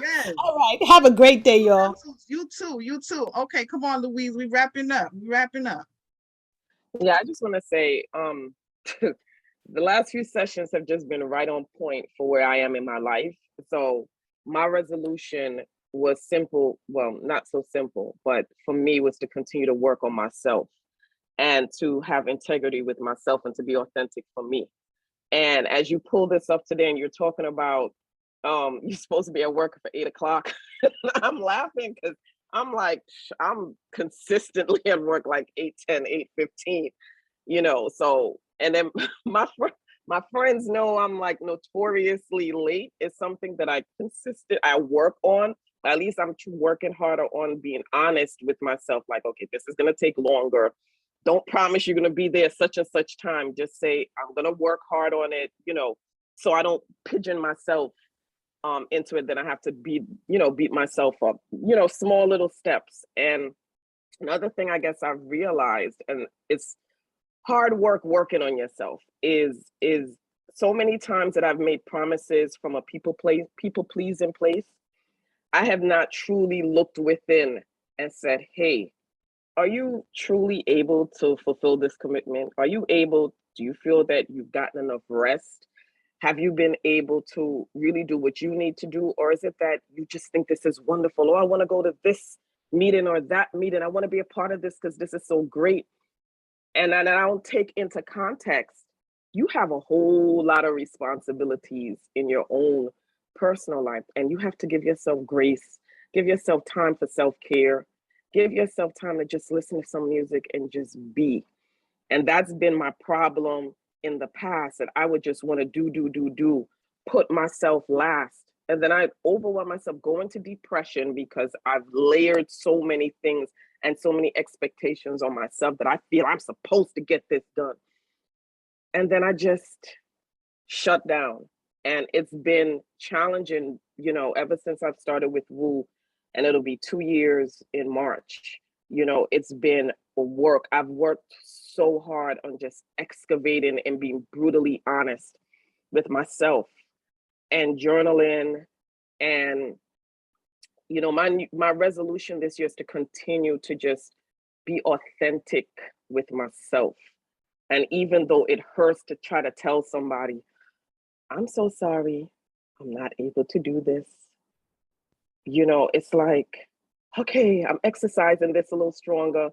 yes. All right, have a great day, y'all. You too, you too. Okay, come on, Louise. We wrapping up. We wrapping up. Yeah, I just want to say, the last few sessions have just been right on point for where I am in my life. So my resolution was simple. Well, not so simple, but for me was to continue to work on myself and to have integrity with myself and to be authentic for me. And as you pull this up today and you're talking about, you're supposed to be at work for 8 o'clock, I'm laughing because I'm like, I'm consistently at work like 8:10, 8:15, so, and then my friends know I'm like notoriously late. It's something that I work on. At least I'm working harder on being honest with myself. Like, okay, this is going to take longer. Don't promise you're going to be there such and such time. Just say, I'm going to work hard on it, so I don't pigeon myself into it. Then I have to beat myself up, small little steps. And another thing I guess I've realized, and it's hard work working on yourself, is so many times that I've made promises from a people pleasing place, I have not truly looked within and said, hey, are you truly able to fulfill this commitment? Do you feel that you've gotten enough rest? Have you been able to really do what you need to do? Or is it that you just think this is wonderful? Oh, I want to go to this meeting or that meeting. I want to be a part of this because this is so great. And I don't take into context, you have a whole lot of responsibilities in your own personal life, and you have to give yourself grace, give yourself time for self-care, give yourself time to just listen to some music and just be. And that's been my problem in the past, that I would just want to do, put myself last. And then I overwhelm myself, go into depression because I've layered so many things and so many expectations on myself that I feel I'm supposed to get this done. And then I just shut down. And it's been challenging, ever since I've started with Woo, and it'll be 2 years in March. It's been work. I've worked so hard on just excavating and being brutally honest with myself and journaling. And my resolution this year is to continue to just be authentic with myself. And even though it hurts to try to tell somebody, I'm so sorry, I'm not able to do this. It's like, okay, I'm exercising this a little stronger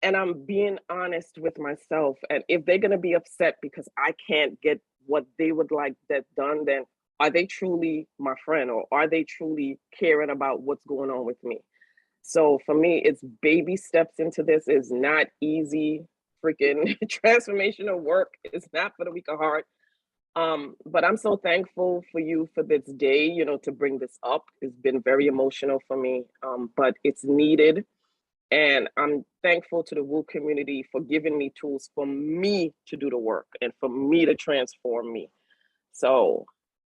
and I'm being honest with myself. And if they're going to be upset because I can't get what they would like that done, then are they truly my friend, or are they truly caring about what's going on with me? So for me, it's baby steps into this. Is not easy. Freaking transformational work. It's not for the weak of heart. But I'm so thankful for you for this day, to bring this up. It's been very emotional for me, but it's needed. And I'm thankful to the Woo community for giving me tools for me to do the work and for me to transform me. So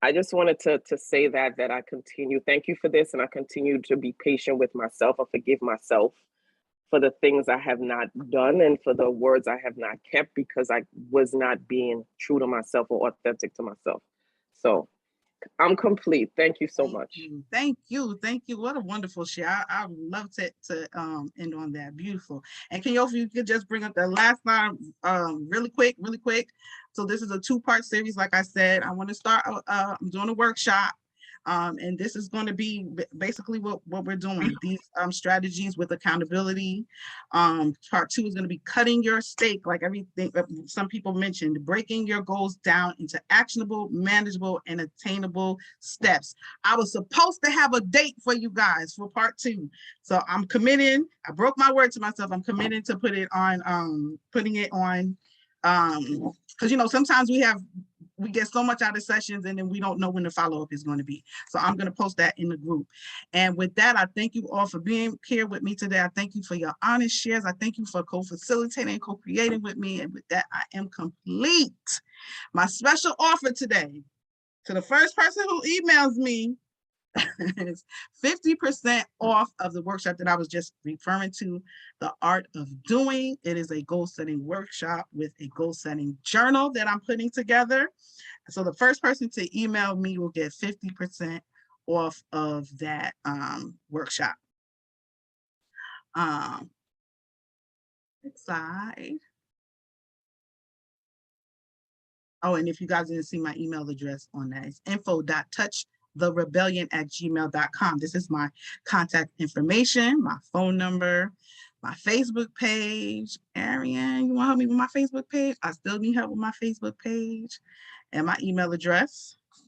I just wanted to say that I continue. Thank you for this, and I continue to be patient with myself. I forgive myself for the things I have not done and for the words I have not kept because I was not being true to myself or authentic to myself. So I'm complete. Thank you so much. Thank you. Thank you. What a wonderful share. I would love to end on that. Beautiful. And can you could just bring up the last line really quick. So this is a two-part series. Like I said, I want to start I'm doing a workshop. And this is going to be basically what we're doing, these strategies with accountability. Part 2 is going to be cutting your steak, like everything some people mentioned, breaking your goals down into actionable, manageable, and attainable steps. I was supposed to have a date for you guys for part 2. So I'm committing, I broke my word to myself. I'm committed to putting it on, because sometimes we get so much out of sessions and then we don't know when the follow-up is going to be. So I'm going to post that in the group. And with that, I thank you all for being here with me today. I thank you for your honest shares. I thank you for co-facilitating and co-creating with me. And with that, I am complete. My special offer today to the first person who emails me is 50% off of the workshop that I was just referring to, The Art of Doing. It is a goal-setting workshop with a goal-setting journal that I'm putting together. So the first person to email me will get 50% off of that workshop. Next slide. Oh, and if you guys didn't see my email address on that, it's info.touchtherebellion@gmail.com. This is my contact information, my phone number, my Facebook page. Ariane, you want to help me with my Facebook page? I still need help with my Facebook page and my email address. You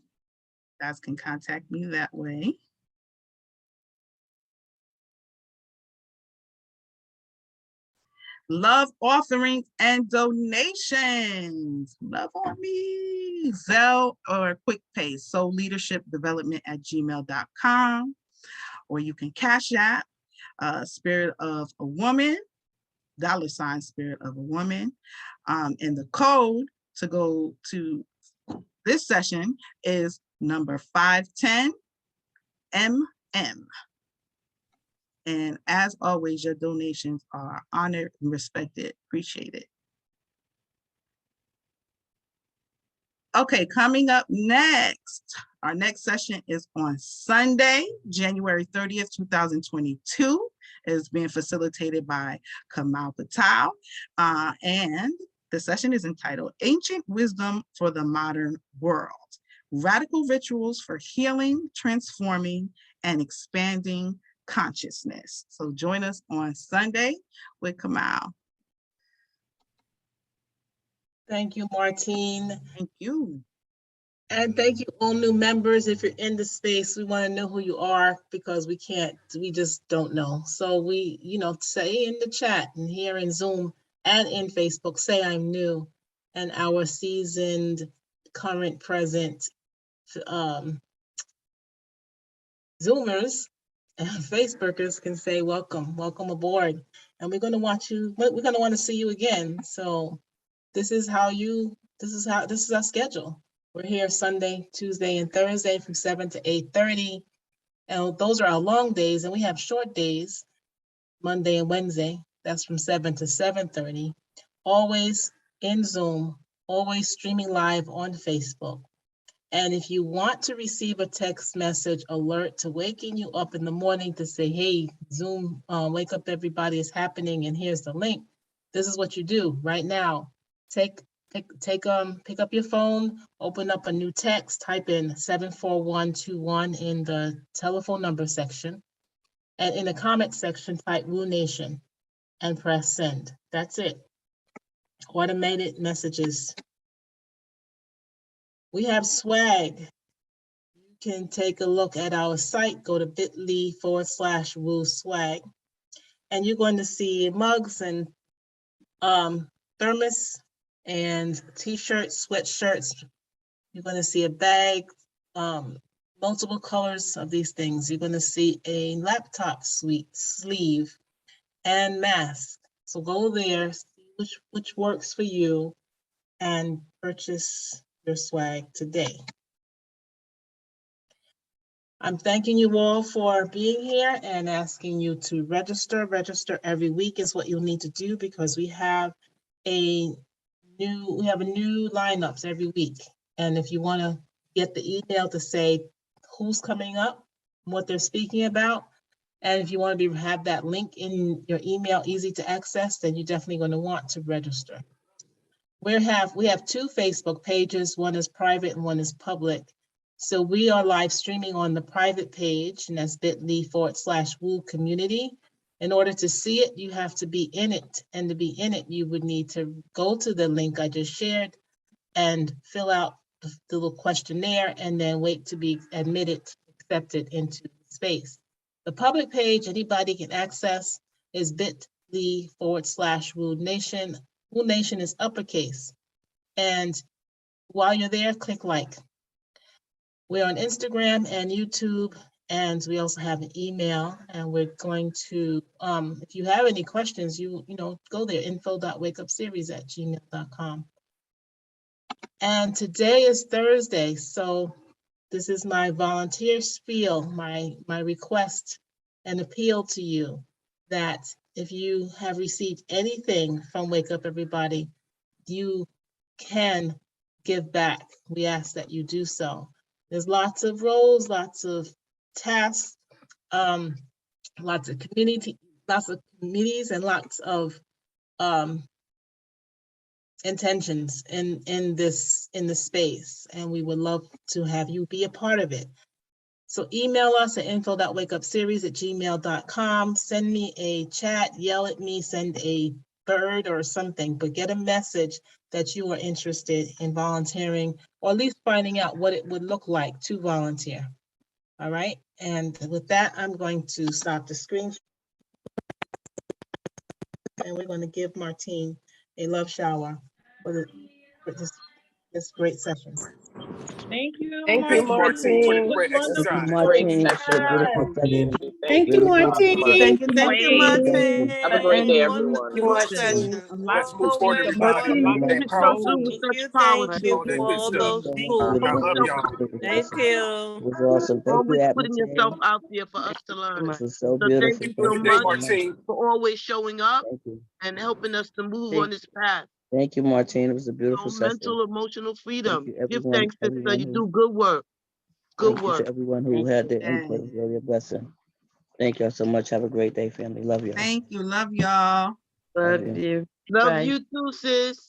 guys can contact me that way. Love offerings and donations. Love on me. Zelle or QuickPay. So leadershipdevelopment@gmail.com. Or you can cash app Spirit of a Woman, $ Spirit of a Woman. And the code to go to this session is number 510MM. And as always, your donations are honored and respected, appreciated. Okay, coming up next, our next session is on Sunday, January 30th, 2022. It is being facilitated by Kamal Patel. And the session is entitled Ancient Wisdom for the Modern World, Radical Rituals for Healing, Transforming, and Expanding Consciousness. So join us on Sunday with Kamal. Thank you, Martine. Thank you. And thank you, all new members. If you're in the space, we want to know who you are because we just don't know. So we, say in the chat and here in Zoom and in Facebook, say I'm new. And our seasoned, current, present Zoomers and Facebookers can say, welcome aboard. And we're going to want to see you again. So this is our schedule. We're here Sunday, Tuesday, and Thursday from 7 to 8:30. And those are our long days. And we have short days, Monday and Wednesday. That's from 7 to 7:30. Always in Zoom, always streaming live on Facebook. And if you want to receive a text message alert to waking you up in the morning to say, hey, Zoom, wake up everybody, it's happening, and here's the link. This is what you do right now. Pick up your phone, open up a new text, type in 74121 in the telephone number section. And in the comment section, type Woo Nation and press send. That's it. Automated messages. We have swag. You can take a look at our site, go to bit.ly/Woo Swag. And you're going to see mugs and thermos and t-shirts, sweatshirts. You're going to see a bag, multiple colors of these things. You're going to see a laptop sleeve and mask. So go there, see which works for you, and purchase your swag today. I'm thanking you all for being here and asking you to register. Register every week is what you'll need to do because we have a new lineups every week. And if you want to get the email to say who's coming up, what they're speaking about, and if you want to have that link in your email easy to access, then you're definitely going to want to register. We have two Facebook pages. One is private and one is public. So we are live streaming on the private page, and that's bit.ly/Woo Community. In order to see it, you have to be in it. And to be in it, you would need to go to the link I just shared and fill out the little questionnaire and then wait to be accepted into space. The public page anybody can access is bit.ly/Woo Nation. Woo Nation is uppercase. And while you're there, click like. We're on Instagram and YouTube, and we also have an email. And we're going to, if you have any questions, you go there, info.wakeupseries@gmail.com. And today is Thursday, so this is my volunteer spiel, my request and appeal to you that if you have received anything from Wake Up Everybody, you can give back. We ask that you do so. There's lots of roles, lots of tasks, lots of committees, and lots of intentions in this space, and we would love to have you be a part of it. So email us at info.wakeupseries@gmail.com. Send me a chat, yell at me, send a bird or something, but get a message that you are interested in volunteering, or at least finding out what it would look like to volunteer. All right. And with that, I'm going to stop the screen. And we're going to give Martine a love shower for this great session. Thank you, Thank you, Martine. Martine, what a Martine. It was great Thank you, exercise. wonderful. Great Martine, for a session. beautiful Yes. session. Thank you, Really beautiful Martine. session. Thank you, Thank you. Martine. Have a great And day, wonderful everyone. You, Martine. session. A lot Let's move spoken. forward, Always everybody. Martine, you Stay came wonderful. in so powerful. through with Thank such you, power thank too. you All that for good all stuff. those Thank you tools. for Love yourself. y'all. Thank It you. was awesome. Thank you, Always putting Atmosphere. yourself out there for us to Thank you, learn. This was so So thank beautiful. you Enjoy so Thank your you day, much so much. Martine. for always showing up Thank you. and helping us to move on Thank, this path. thank you, Martine. It was a beautiful So session. mental, emotional Thank freedom. you, Give everyone. thanks, sister. Everyone You who. do good work. Good Thank you to work. everyone who Thank had you, their input. Jane. It's really a blessing. Thank y'all so much. Have a great day, family. Love y'all. Thank you. Love y'all. Love Love you. you. Love Bye. you too, sis.